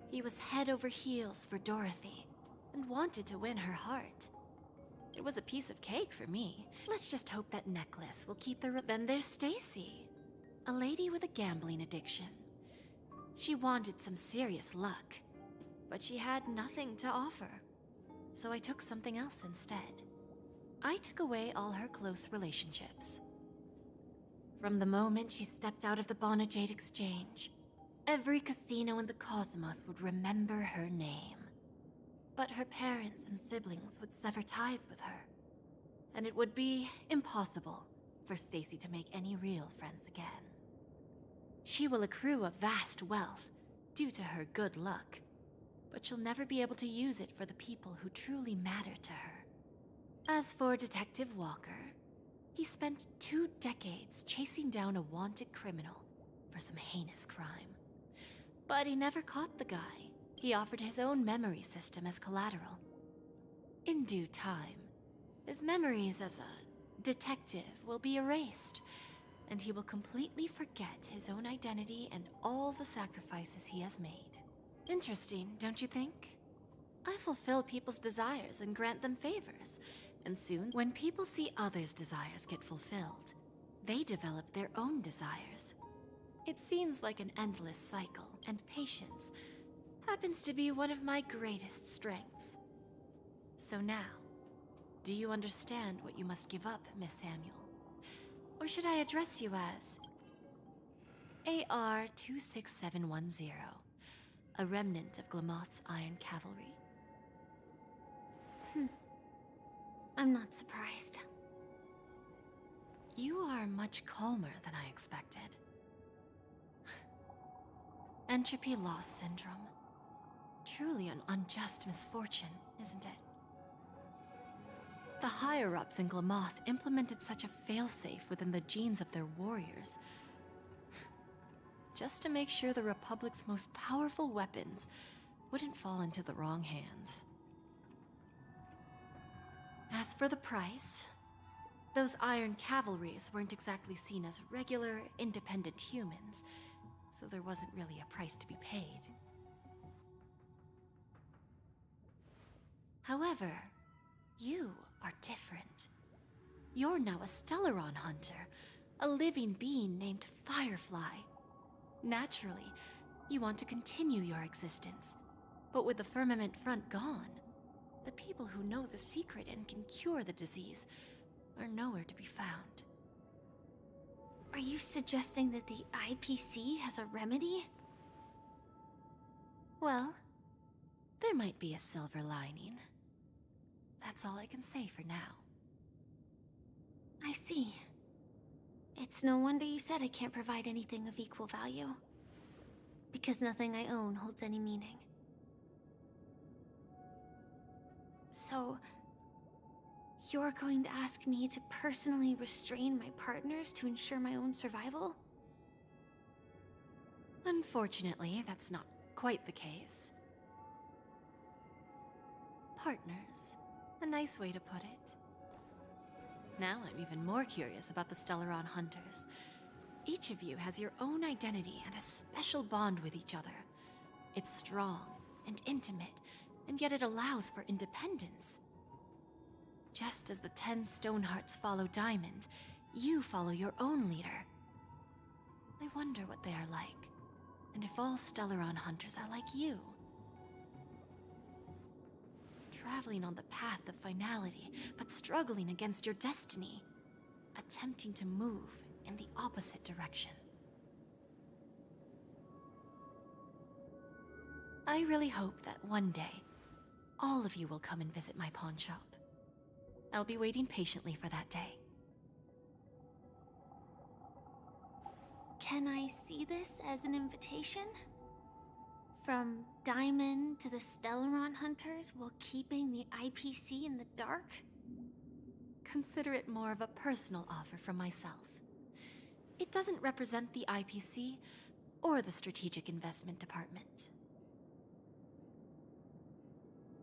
Speaker 10: He was head over heels for Dorothy, and wanted to win her heart. It was a piece of cake for me. Let's just hope that necklace will keep the... Then there's Stacy, a lady with a gambling addiction. She wanted some serious luck, but she had nothing to offer. So I took something else instead. I took away all her close relationships. From the moment she stepped out of the Bonajade Exchange, every casino in the cosmos would remember her name. But her parents and siblings would sever ties with her, and it would be impossible for Stacy to make any real friends again. She will accrue a vast wealth due to her good luck, but she'll never be able to use it for the people who truly matter to her. As for Detective Walker, he spent 2 decades chasing down a wanted criminal for some heinous crime. But he never caught the guy. He offered his own memory system as collateral. In due time, his memories as a detective will be erased, and he will completely forget his own identity and all the sacrifices he has made. Interesting, don't you think? I fulfill people's desires and grant them favors, and soon, when people see others' desires get fulfilled, they develop their own desires. It seems like an endless cycle, and patience happens to be one of my greatest strengths. So now, do you understand what you must give up, Miss Samuel? Or should I address you as AR-26710, a remnant of Glamoth's Iron Cavalry?
Speaker 4: I'm not surprised.
Speaker 10: You are much calmer than I expected. Entropy loss syndrome. Truly an unjust misfortune, isn't it? The higher-ups in Glamoth implemented such a failsafe within the genes of their warriors, just to make sure the Republic's most powerful weapons wouldn't fall into the wrong hands. As for the price, Those Iron Cavalries weren't exactly seen as regular, independent humans, so there wasn't really a price to be paid. However, you are different. You're now a Stellaron hunter, a living being named Firefly. Naturally, you want to continue your existence, but with the Firmament Front gone, the people who know the secret and can cure the disease are nowhere to be found.
Speaker 1: Are you suggesting that the IPC has a remedy?
Speaker 10: Well, there might be a silver lining. That's all I can say for now.
Speaker 1: I see. It's no wonder you said I can't provide anything of equal value. Because nothing I own holds any meaning. So, you're going to ask me to personally restrain my partners to ensure my own survival?
Speaker 10: Unfortunately, that's not quite the case. Partners. A nice way to put it. Now I'm even more curious about the Stellaron Hunters. Each of you has your own identity and a special bond with each other. It's strong and intimate, and yet it allows for independence. Just as the 10 Stonehearts follow Diamond, you follow your own leader. I wonder what they are like, and if all Stellaron Hunters are like you. Traveling on the path of finality, but struggling against your destiny. Attempting to move in the opposite direction. I really hope that one day, all of you will come and visit my pawn shop. I'll be waiting patiently for that day.
Speaker 1: Can I see this as an invitation? From Diamond to the Stellaron Hunters while keeping the IPC in the dark?
Speaker 10: Consider it more of a personal offer from myself. It doesn't represent the IPC or the Strategic Investment Department.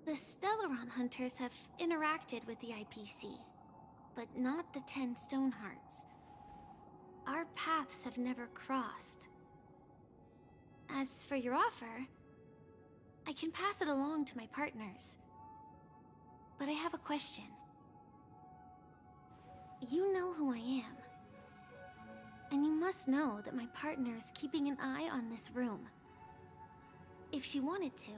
Speaker 1: The Stellaron Hunters have interacted with the IPC, but not the 10 Stonehearts. Our paths have never crossed. As for your offer, I can pass it along to my partners. But I have a question. You know who I am. And you must know that my partner is keeping an eye on this room. If she wanted to,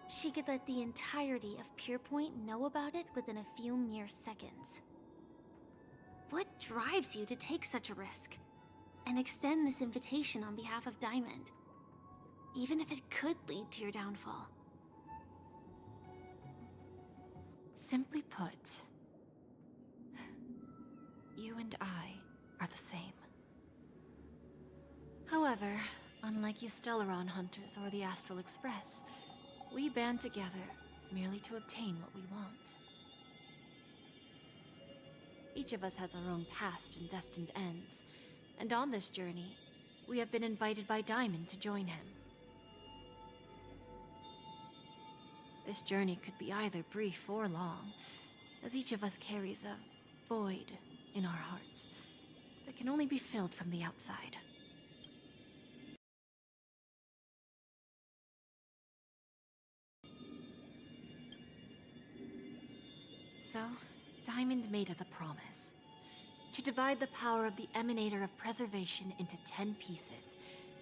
Speaker 1: she could let the entirety of Pierpoint know about it within a few mere seconds. What drives you to take such a risk and extend this invitation on behalf of Diamond, even if it could lead to your downfall?
Speaker 10: Simply put, you and I are the same. However, unlike you Stellaron Hunters or the Astral Express, we band together merely to obtain what we want. Each of us has our own past and destined ends, and on this journey, we have been invited by Diamond to join him. This journey could be either brief or long, as each of us carries a void in our hearts that can only be filled from the outside. So, Diamond made us a promise. To divide the power of the Emanator of Preservation into 10 pieces,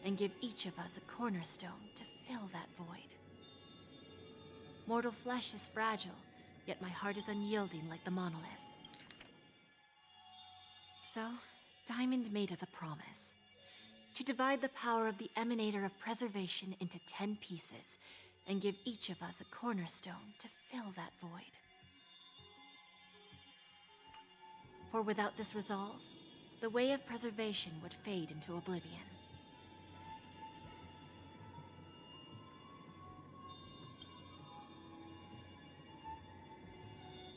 Speaker 10: and give each of us a cornerstone to fill that void. Mortal flesh is fragile, yet my heart is unyielding like the monolith. So, Diamond made us a promise. To divide the power of the Emanator of Preservation into 10 pieces, and give each of us a cornerstone to fill that void. For without this resolve, the way of preservation would fade into oblivion.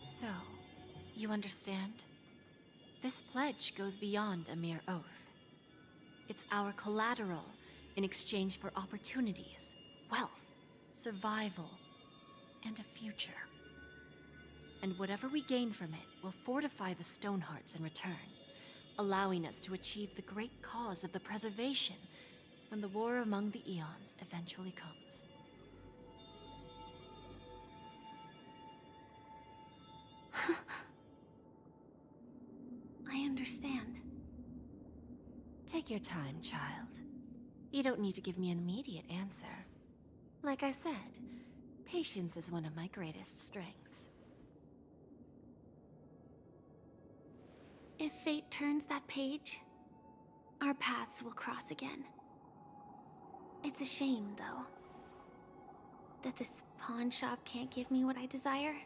Speaker 10: So, you understand? This pledge goes beyond a mere oath. It's our collateral in exchange for opportunities, wealth, survival, and a future. And whatever we gain from it will fortify the Stonehearts in return, allowing us to achieve the great cause of the preservation when the war among the eons eventually comes.
Speaker 1: I understand.
Speaker 10: Take your time, child. You don't need to give me an immediate answer. Like I said, patience is one of my greatest strengths.
Speaker 1: If fate turns that page, our paths will cross again. It's a shame, though, that this pawn shop can't give me what I desire.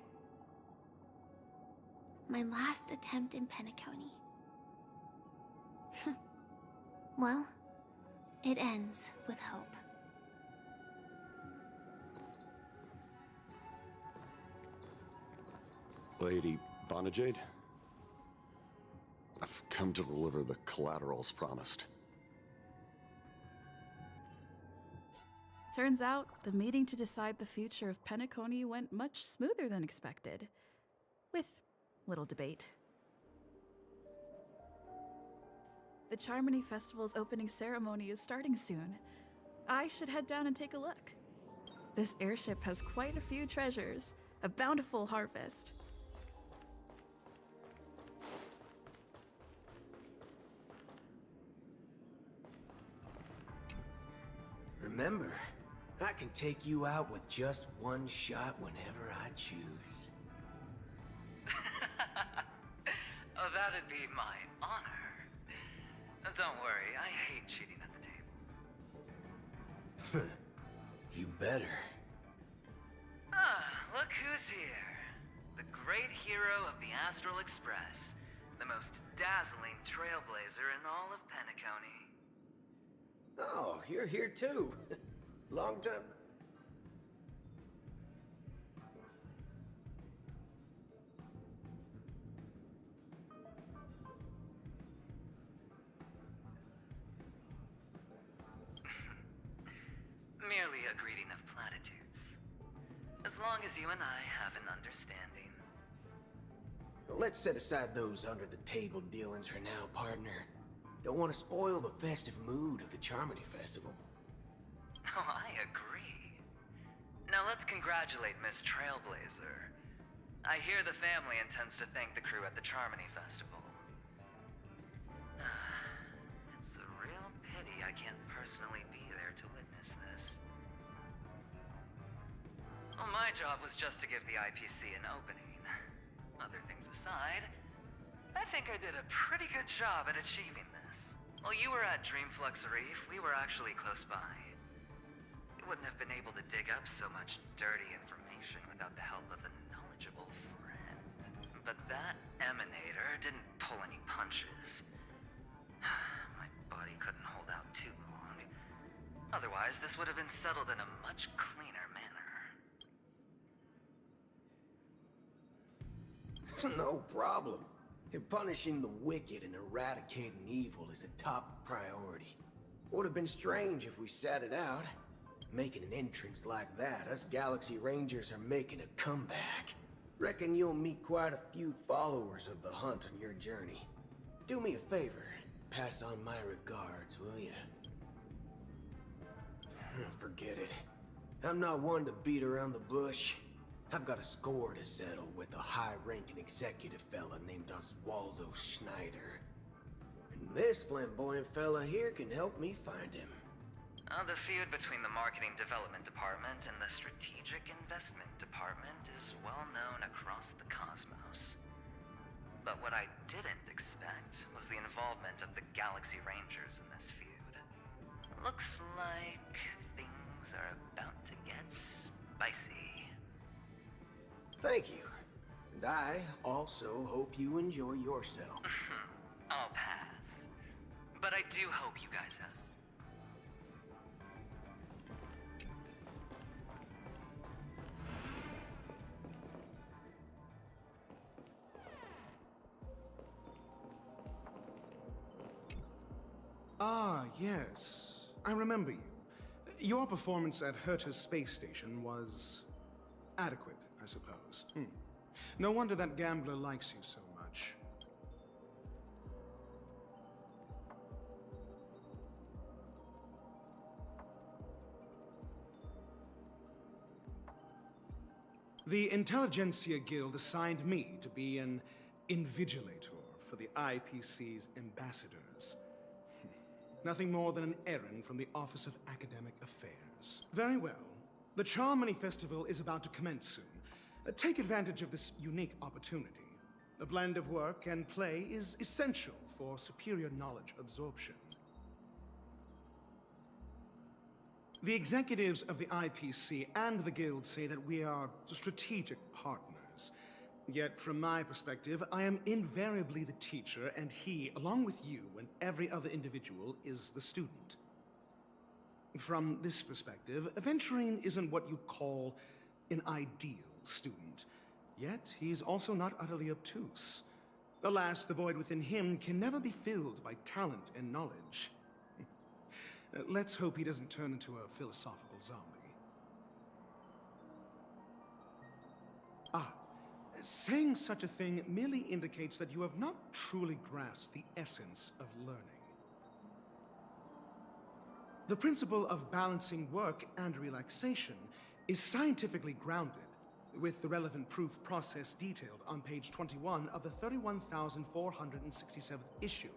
Speaker 1: My last attempt in Penacony. Well, it ends with hope.
Speaker 3: Lady Bonajade? I've come to deliver the collaterals promised.
Speaker 19: Turns out, the meeting to decide the future of Penacony went much smoother than expected. With little debate. The Charmony Festival's opening ceremony is starting soon. I should head down and take a look. This airship has quite a few treasures, a bountiful harvest.
Speaker 5: Remember, I can take you out with just one shot whenever I choose.
Speaker 22: Oh, that'd be my honor. Don't worry, I hate cheating at the table.
Speaker 5: You better.
Speaker 22: Ah, look who's here. The great hero of the Astral Express. The most dazzling trailblazer in all of Penacony.
Speaker 5: Oh, you're here too. Long time.
Speaker 22: Merely a greeting of platitudes. As long as you and I have an understanding.
Speaker 5: Let's set aside those under-the-table dealings for now, partner. Don't want to spoil the festive mood of the Charmony Festival.
Speaker 22: Oh, I agree. Now let's congratulate Miss Trailblazer. I hear the family intends to thank the crew at the Charmony Festival. It's a real pity I can't personally be there to witness this. Well, my job was just to give the IPC an opening. Other things aside, I think I did a pretty good job at achieving this. While you were at Dreamflux Reef, we were actually close by. We wouldn't have been able to dig up so much dirty information without the help of a knowledgeable friend. But that emanator didn't pull any punches. My body couldn't hold out too long. Otherwise, this would have been settled in a much cleaner manner.
Speaker 5: No problem. Punishing the wicked and eradicating evil is a top priority. Would have been strange if we sat it out. Making an entrance like that, us Galaxy Rangers are making a comeback. Reckon you'll meet quite a few followers of the hunt on your journey. Do me a favor, pass on my regards, will ya? Forget it. I'm not one to beat around the bush. I've got a score to settle with a high-ranking executive fella named Oswaldo Schneider. And this flamboyant fella here can help me find him.
Speaker 22: The feud between the Marketing Development Department and the Strategic Investment Department is well known across the cosmos. But what I didn't expect was the involvement of the Galaxy Rangers in this feud. Looks like things are about to get spicy.
Speaker 5: Thank you. And I also hope you enjoy yourself.
Speaker 22: I'll pass. But I do hope you guys have.
Speaker 23: Ah, yes. I remember you. Your performance at Herta's space station was adequate, I suppose. No wonder that gambler likes you so much. The Intelligentsia Guild assigned me to be an invigilator for the IPC's ambassadors. Nothing more than an errand from the Office of Academic Affairs. Very well. The Charmony Festival is about to commence soon. Take advantage of this unique opportunity. A blend of work and play is essential for superior knowledge absorption. The executives of the IPC and the Guild say that we are strategic partners. Yet, from my perspective, I am invariably the teacher, and he, along with you and every other individual, is the student. From this perspective, Aventurine isn't what you'd call an ideal student. Yet, he's also not utterly obtuse. Alas, the void within him can never be filled by talent and knowledge. Let's hope he doesn't turn into a philosophical zombie. Saying such a thing merely indicates that you have not truly grasped the essence of learning. The principle of balancing work and relaxation is scientifically grounded, with the relevant proof process detailed on page 21 of the 31,467th issue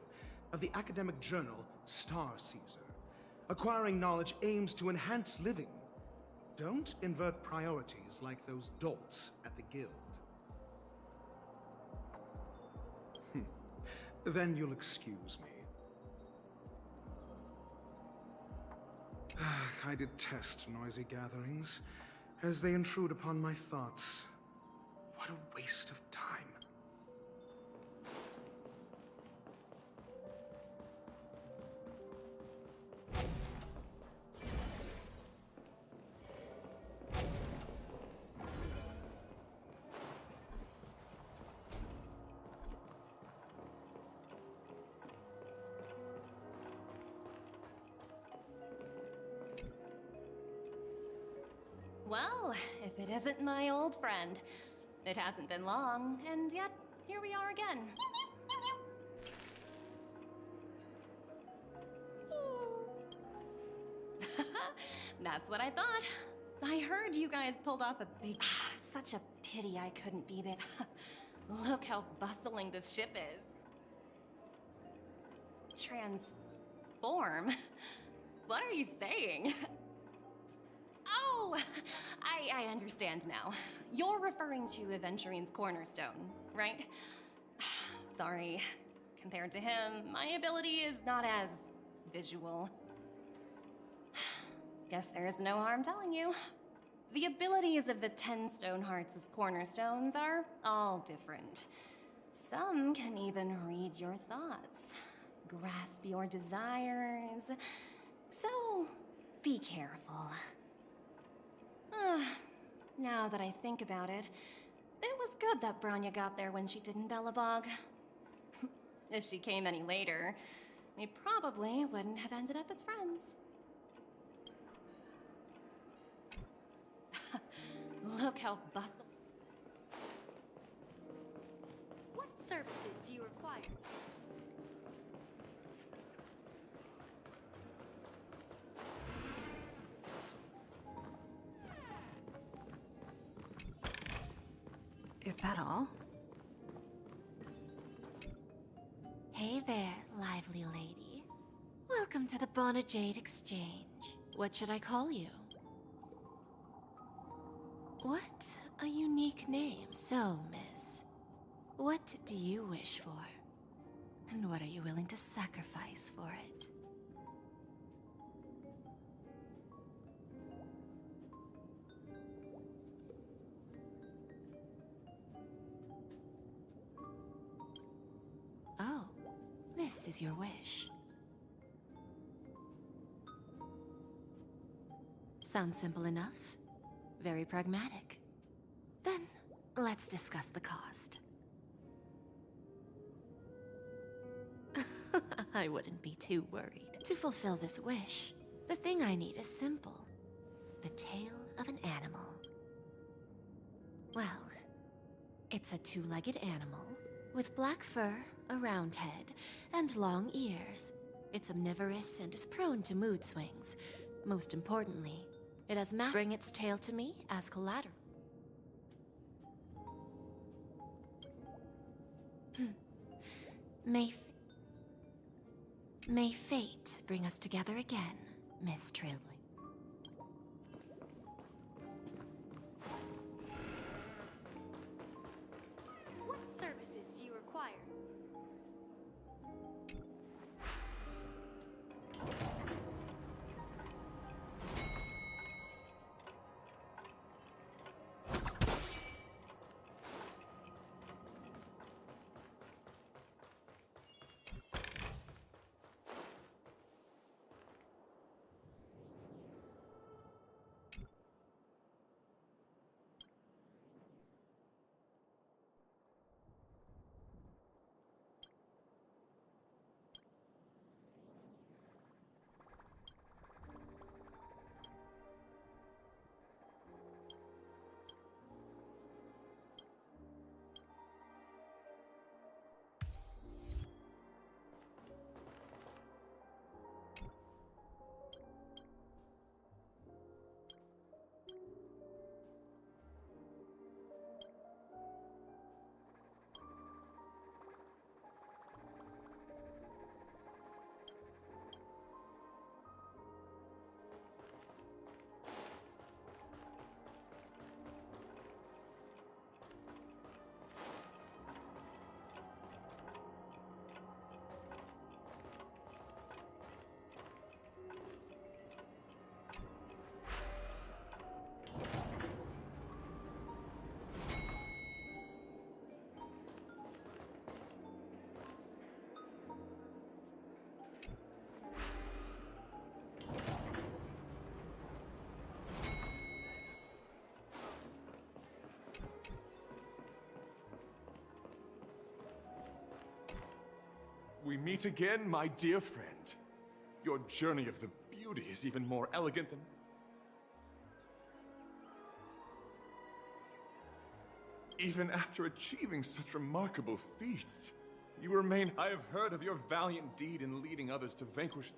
Speaker 23: of the academic journal Star Caesar. Acquiring knowledge aims to enhance living. Don't invert priorities like those dolts at the Guild. Then you'll excuse me. I detest noisy gatherings, as they intrude upon my thoughts. What a waste of time.
Speaker 6: Well, if it isn't my old friend. It hasn't been long, and yet, here we are again. That's what I thought. I heard you guys pulled off a big... Such a pity I couldn't be there. Look how bustling this ship is. Transform? What are you saying? Oh, I understand now. You're referring to Aventurine's cornerstone, right? Sorry. Compared to him, my ability is not as visual. Guess there is no harm telling you. The abilities of the 10 Stonehearts' cornerstones are all different. Some can even read your thoughts, grasp your desires. So, be careful. Now that I think about it, it was good that Branya got there when she did in Belobog. If she came any later, we probably wouldn't have ended up as friends. Look how bustling.
Speaker 9: What services do you require?
Speaker 10: Is that all? Hey there, lively lady. Welcome to the Bonajade Exchange. What should I call you? What a unique name. So, miss, what do you wish for? And what are you willing to sacrifice for it? Oh, this is your wish. Sounds simple enough. Very pragmatic. Then, let's discuss the cost. I wouldn't be too worried. To fulfill this wish, the thing I need is simple. The tail of an animal. Well, It's a two-legged animal with black fur, a round head, and long ears. It's omnivorous and is prone to mood swings. Most importantly, it has bring its tail to me as collateral. May fate bring us together again, Miss Trailblazer.
Speaker 9: What services do you require?
Speaker 20: We meet again, my dear friend. Your journey of the beauty is even more elegant than... Even after achieving such remarkable feats, you remain... I have heard of your valiant deed in leading others to vanquish...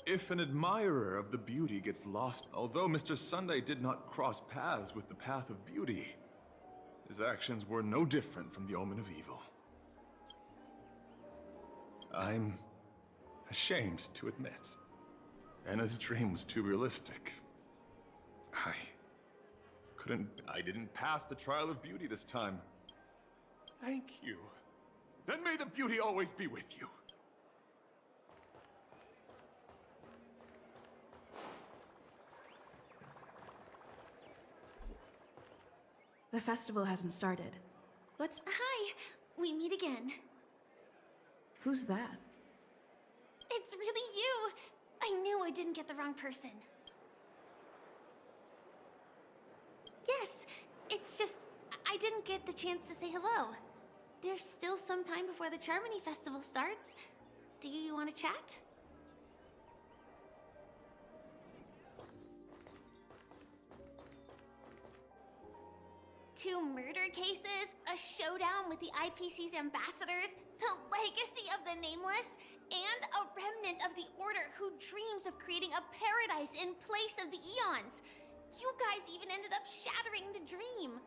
Speaker 20: If an admirer of the beauty gets lost, although Mr. Sunday did not cross paths with the path of beauty, his actions were no different from the omen of evil. I'm ashamed to admit, Anna's dream was too realistic. I didn't pass the trial of beauty this time. Thank you. Then may the beauty always be with you.
Speaker 19: The festival hasn't started. Let's...
Speaker 1: Hi! We meet again.
Speaker 19: Who's that?
Speaker 1: It's really you! I knew I didn't get the wrong person. Yes, it's just... I didn't get the chance to say hello. There's still some time before the Charmony Festival starts. Do you want to chat? Two murder cases, a showdown with the IPC's ambassadors, the legacy of the Nameless, and a remnant of the Order who dreams of creating a paradise in place of the Eons. You guys even ended up shattering the dream.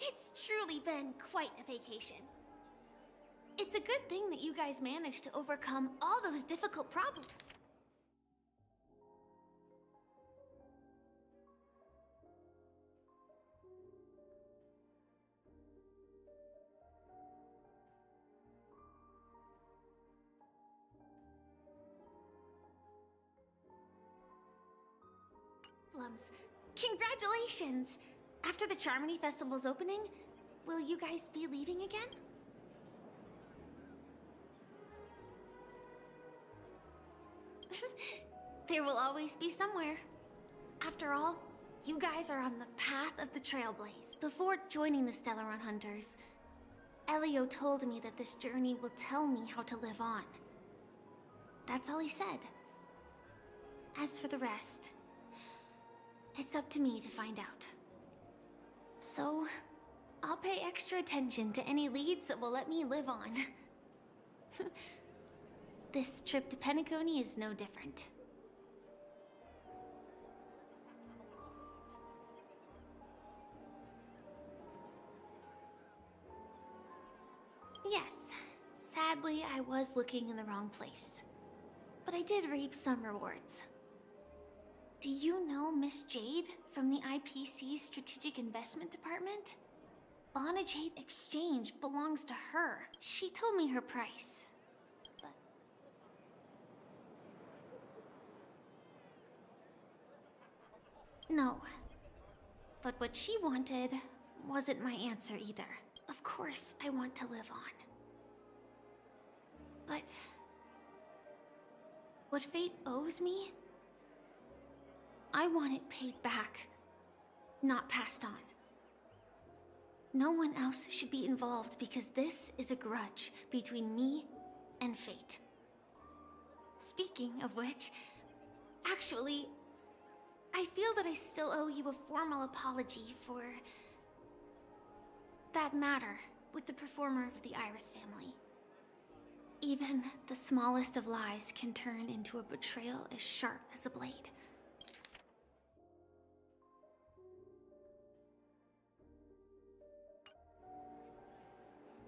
Speaker 1: It's truly been quite a vacation. It's a good thing that you guys managed to overcome all those difficult problems. Congratulations! After the Charmony Festival's opening, will you guys be leaving again? There will always be somewhere. After all, you guys are on the path of the Trailblaze. Before joining the Stellaron Hunters, Elio told me that this journey will tell me how to live on. That's all he said. As for the rest, it's up to me to find out. So, I'll pay extra attention to any leads that will let me live on. This trip to Penacony is no different. Yes, sadly I was looking in the wrong place. But I did reap some rewards. Do you know Miss Jade from the IPC's Strategic Investment Department? Bonajade Exchange belongs to her. She told me her price. But... no. But what she wanted wasn't my answer either. Of course, I want to live on. But... what fate owes me? I want it paid back, not passed on. No one else should be involved because this is a grudge between me and fate. Speaking of which, actually, I feel that I still owe you a formal apology for that matter with the performer of the Iris family. Even the smallest of lies can turn into a betrayal as sharp as a blade.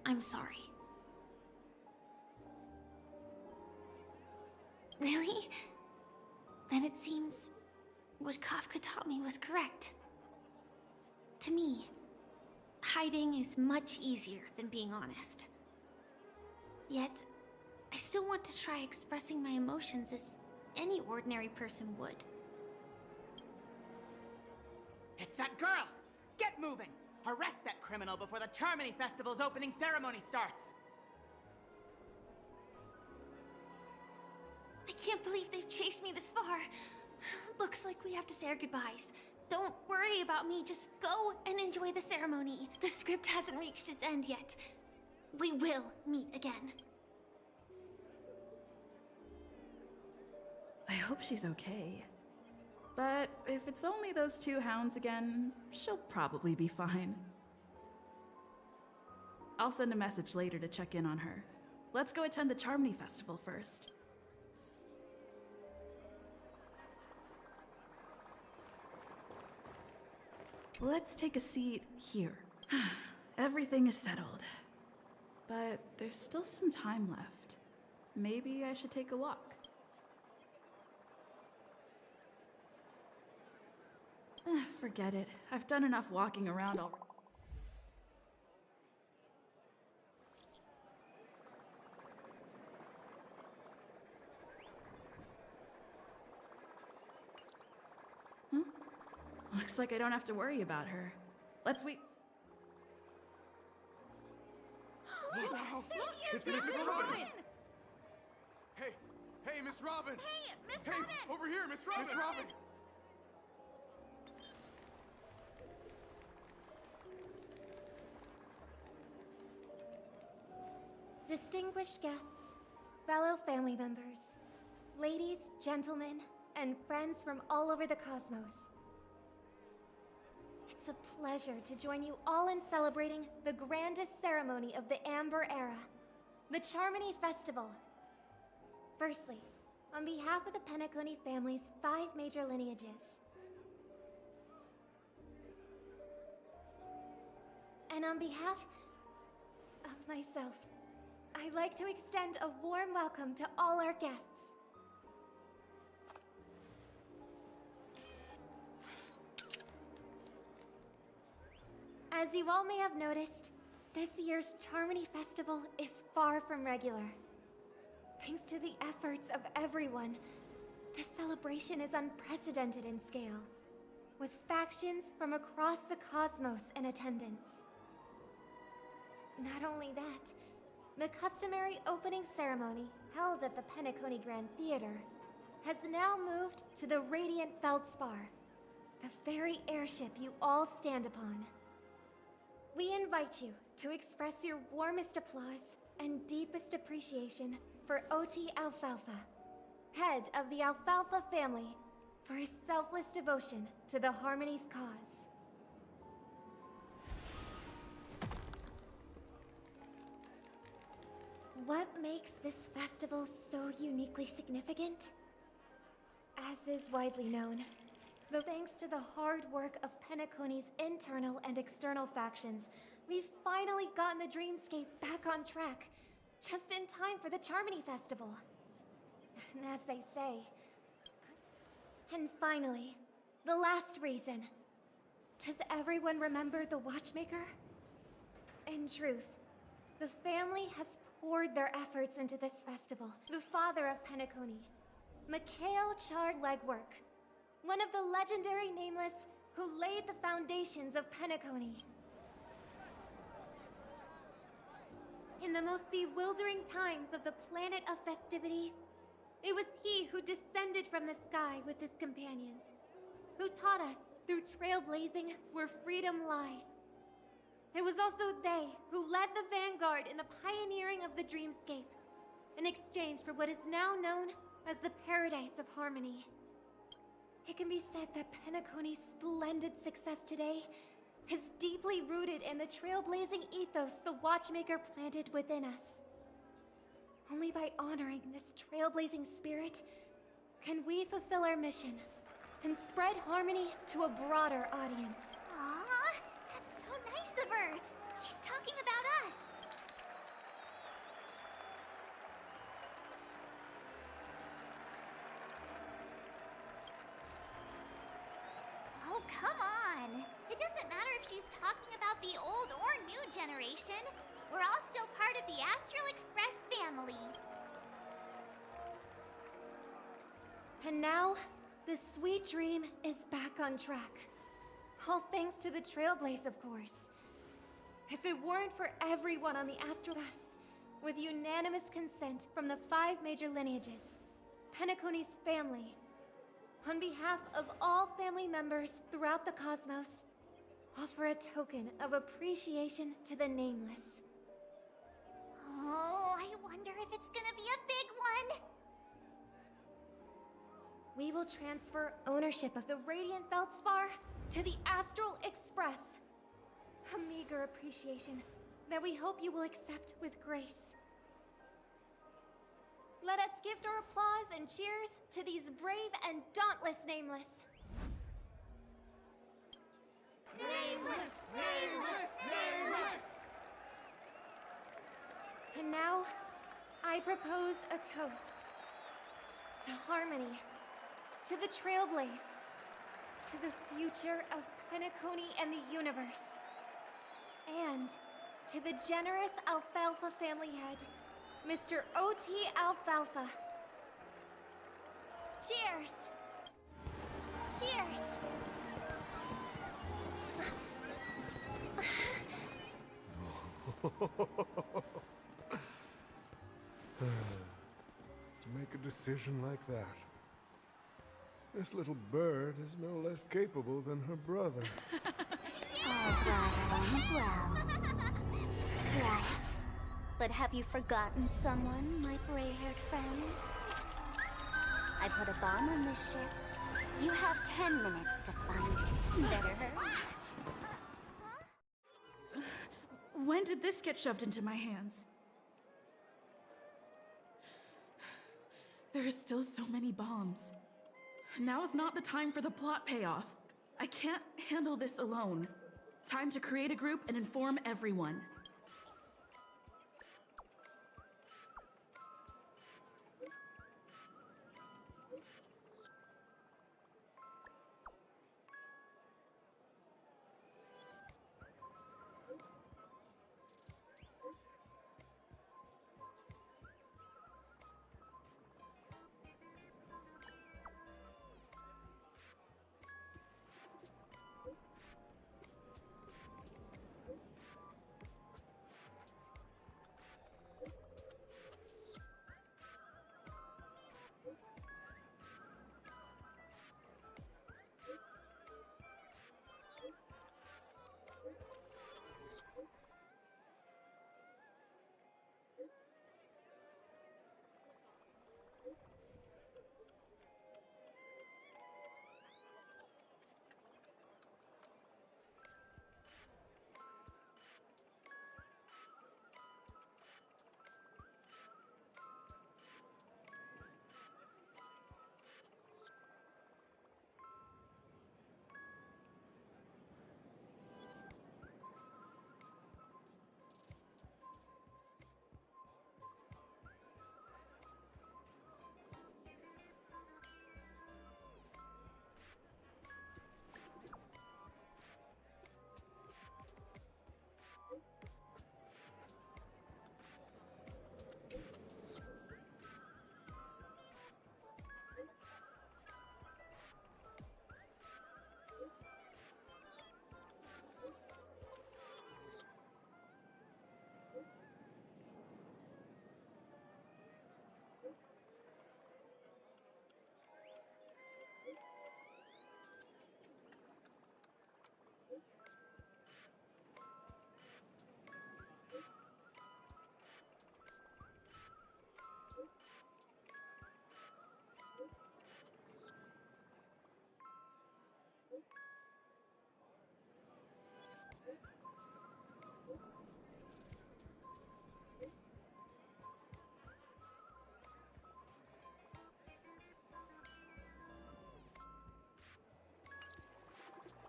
Speaker 1: I'm sorry. Really? Then it seems what Kafka taught me was correct. To me, hiding is much easier than being honest. Yet, I still want to try expressing my emotions as any ordinary person would.
Speaker 7: It's that girl! Get moving! Arrest that criminal before the Charmony Festival's opening ceremony starts!
Speaker 1: I can't believe they've chased me this far. Looks like we have to say our goodbyes. Don't worry about me, just go and enjoy the ceremony. The script hasn't reached its end yet. We will meet again.
Speaker 19: I hope she's okay. But if it's only those two hounds again, she'll probably be fine. I'll send a message later to check in on her. Let's go attend the Charmony Festival first. Let's take a seat here. Everything is settled. But there's still some time left. Maybe I should take a walk. Forget it. I've done enough walking around already. Huh? Looks like I don't have to worry about her. Let's wait.
Speaker 8: Wow!
Speaker 7: It's
Speaker 8: Miss
Speaker 7: Miss
Speaker 8: Robin!
Speaker 7: Robin!
Speaker 8: Hey, Miss Robin!
Speaker 2: Hey, Miss
Speaker 8: Hey,
Speaker 2: Robin!
Speaker 8: over here, Miss Robin!
Speaker 2: Miss Robin!
Speaker 18: Distinguished guests, fellow family members, ladies, gentlemen, and friends from all over the cosmos. It's a pleasure to join you all in celebrating the grandest ceremony of the Amber Era, the Charmony Festival. Firstly, on behalf of the Penacony family's 5 major lineages, and on behalf of myself, I'd like to extend a warm welcome to all our guests. As you all may have noticed, this year's Charmony Festival is far from regular. Thanks to the efforts of everyone, the celebration is unprecedented in scale, with factions from across the cosmos in attendance. Not only that, the customary opening ceremony held at the Penacony Grand Theater has now moved to the Radiant Feldspar, the very airship you all stand upon. We invite you to express your warmest applause and deepest appreciation for OT Alfalfa, head of the Alfalfa family, for his selfless devotion to the Harmony's cause. What makes this festival so uniquely significant? As is widely known, thanks to the hard work of Penacony's internal and external factions, we've finally gotten the Dreamscape back on track, just in time for the Charmony Festival. And as they say... And finally, the last reason. Does everyone remember the Watchmaker? In truth, the family has poured their efforts into this festival. The father of Penacony, Mikhail Chard Legwork, one of the legendary Nameless who laid the foundations of Penacony. In the most bewildering times of the planet of festivities, it was he who descended from the sky with his companions, who taught us through trailblazing where freedom lies. It was also they who led the vanguard in the pioneering of the Dreamscape, in exchange for what is now known as the Paradise of Harmony. It can be said that Penacony's splendid success today is deeply rooted in the trailblazing ethos the Watchmaker planted within us. Only by honoring this trailblazing spirit can we fulfill our mission and spread harmony to a broader audience.
Speaker 2: Aww, that's so nice of her. She's talking about us. Oh, come on. It doesn't matter if she's talking about the old or new generation. We're all still part of the Astral Express family.
Speaker 18: And now, the sweet dream is back on track. All thanks to the Trailblaze, of course. If it weren't for everyone on the Astral Bus, with unanimous consent from the 5 major lineages, Penacony's family, on behalf of all family members throughout the cosmos, offer a token of appreciation to the Nameless.
Speaker 2: Oh, I wonder if it's gonna be a big one.
Speaker 18: We will transfer ownership of the Radiant Feldspar to the Astral Express. A meager appreciation that we hope you will accept with grace. Let us gift our applause and cheers to these brave and dauntless Nameless.
Speaker 8: Nameless! Nameless! Nameless!
Speaker 18: And now, I propose a toast. To harmony, to the Trailblaze, to the future of Penacony and the universe, and to the generous Alfalfa family head, Mr. O.T. Alfalfa. Cheers! Cheers!
Speaker 11: To make a decision like that. This little bird is no less capable than her brother.
Speaker 13: All's well that ends well. Right. But have you forgotten someone, my gray-haired friend? I put a bomb on this ship. You have 10 minutes to find it. Better hurry.
Speaker 19: When did this get shoved into my hands? There are still so many bombs. Now is not the time for the plot payoff. I can't handle this alone. Time to create a group and inform everyone.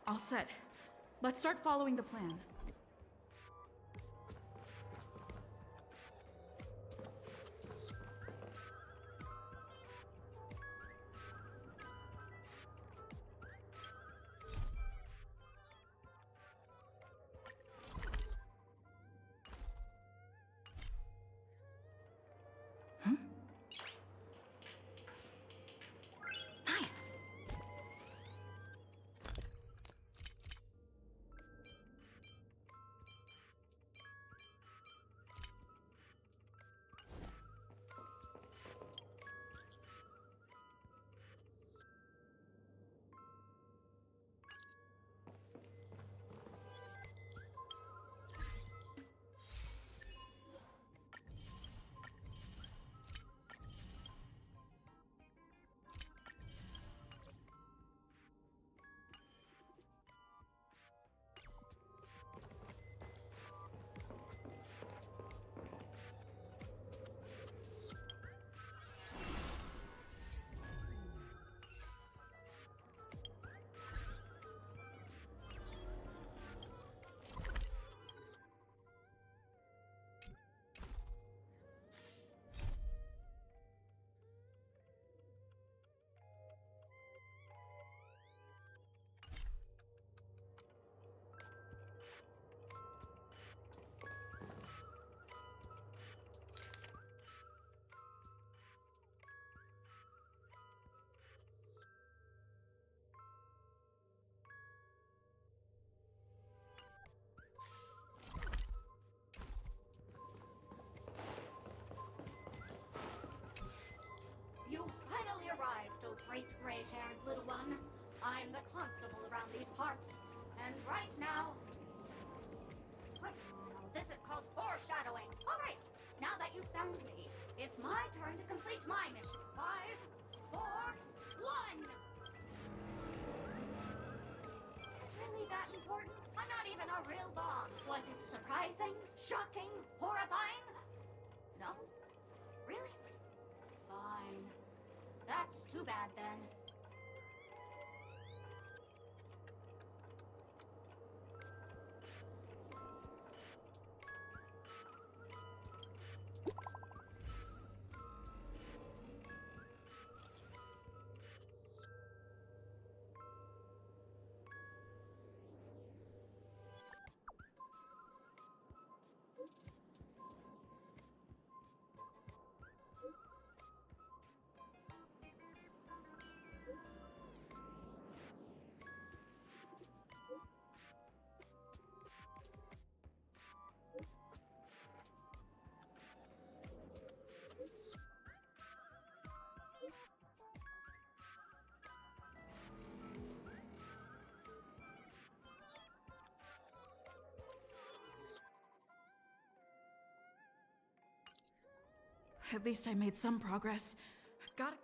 Speaker 19: All set. Let's start following the plan.
Speaker 14: You finally arrived, oh great gray-haired little one. I'm the constable around these parts, and right now... What? No, this is called foreshadowing. All right, now that you found me, it's my turn to complete my mission. 5, 4, 1! Is it really that important? I'm not even a real boss. Was it surprising? Shocking? Horrifying? No? Really? Fine. That's too bad then.
Speaker 19: At least I made some progress. Got it.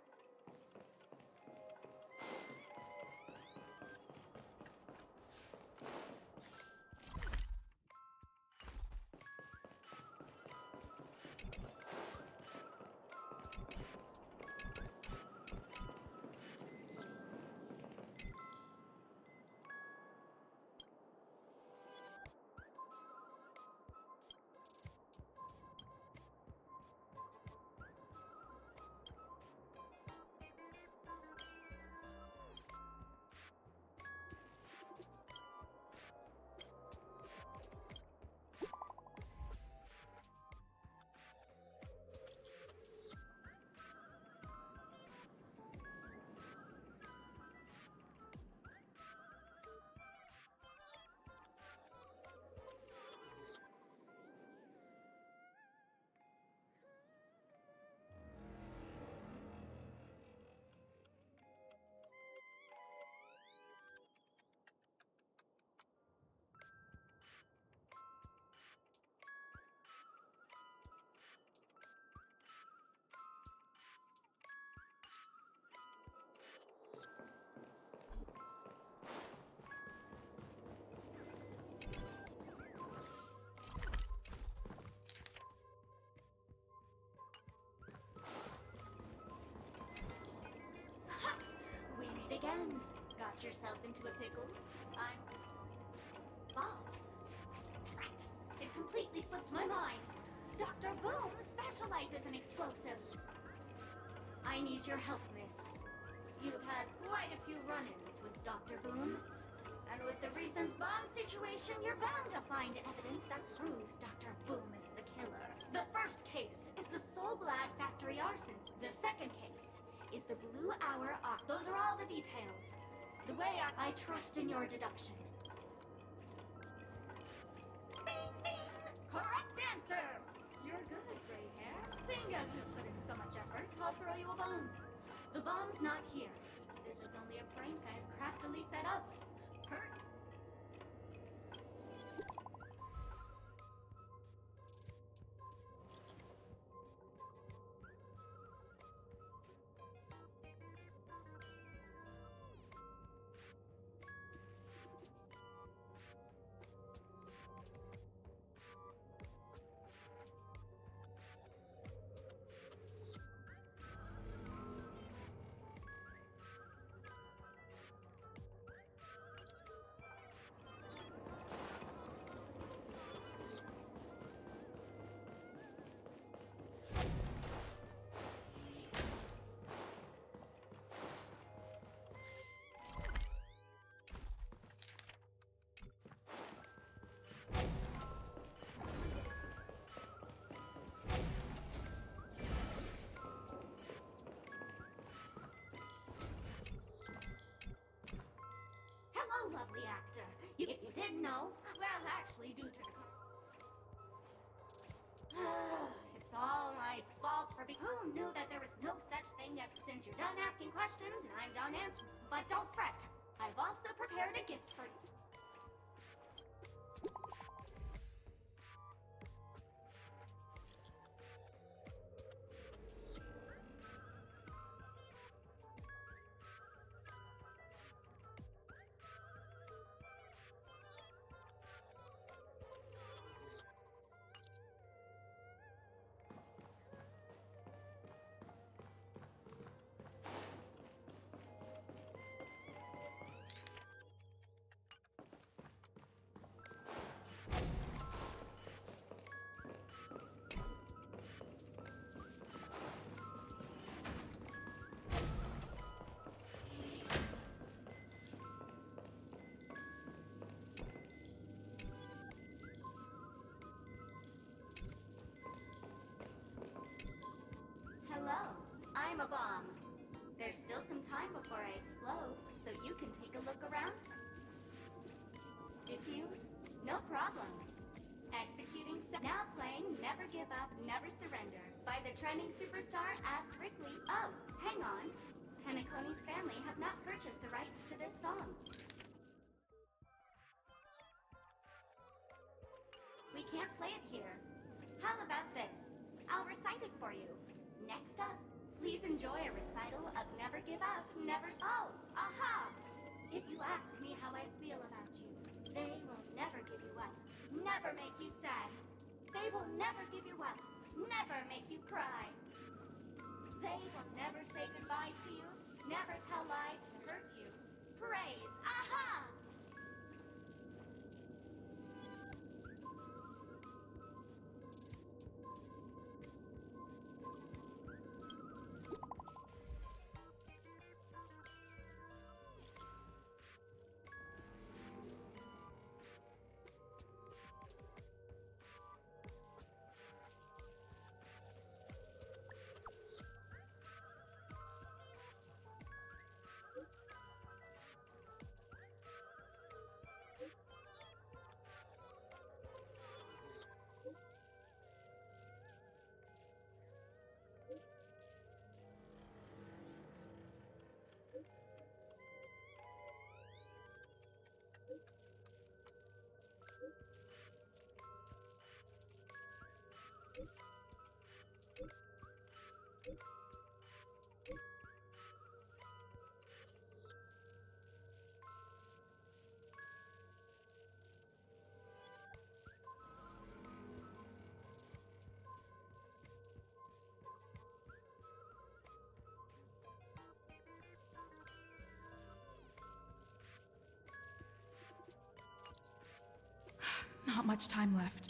Speaker 14: Ha! We meet again. Got yourself into a pickle? I'm specializes in explosives. I need your help, miss. You've had quite a few run-ins with Dr. Boom. And with the recent bomb situation, you're bound to find evidence that proves Dr. Boom is the killer. The first case is the Soul Glad factory arson. The second case is the Blue Hour arc. Those are all the details. The way I trust in your deduction. Bing, bing! Correct answer! You're good, gray hair. Seeing as you've put in so much effort, I'll throw you a bone. The bomb's not here. This is only a prank I've craftily set up. Lovely actor. If you didn't know, well, actually, due to it's all my fault for who knew that there was no such thing as since you're done asking questions and I'm done answering. But don't fret. I've also prepared a gift for you. Hello, I'm a bomb. There's still some time before I explode, so you can take a look around. Diffuse? No problem. Executing now playing Never Give Up, Never Surrender by the trending superstar Wrigley. Oh, hang on. Penaconi's family have not purchased the rights to this song. We can't play it here. How about this? I'll recite it for you. Next up, please enjoy a recital of Never Give Up, Never... Oh, aha! If you ask me how I feel about you, they will never give you up, never make you sad. They will never give you up, never make you cry. They will never say goodbye to you, never tell lies to hurt you. Praise, aha!
Speaker 19: Not much time left.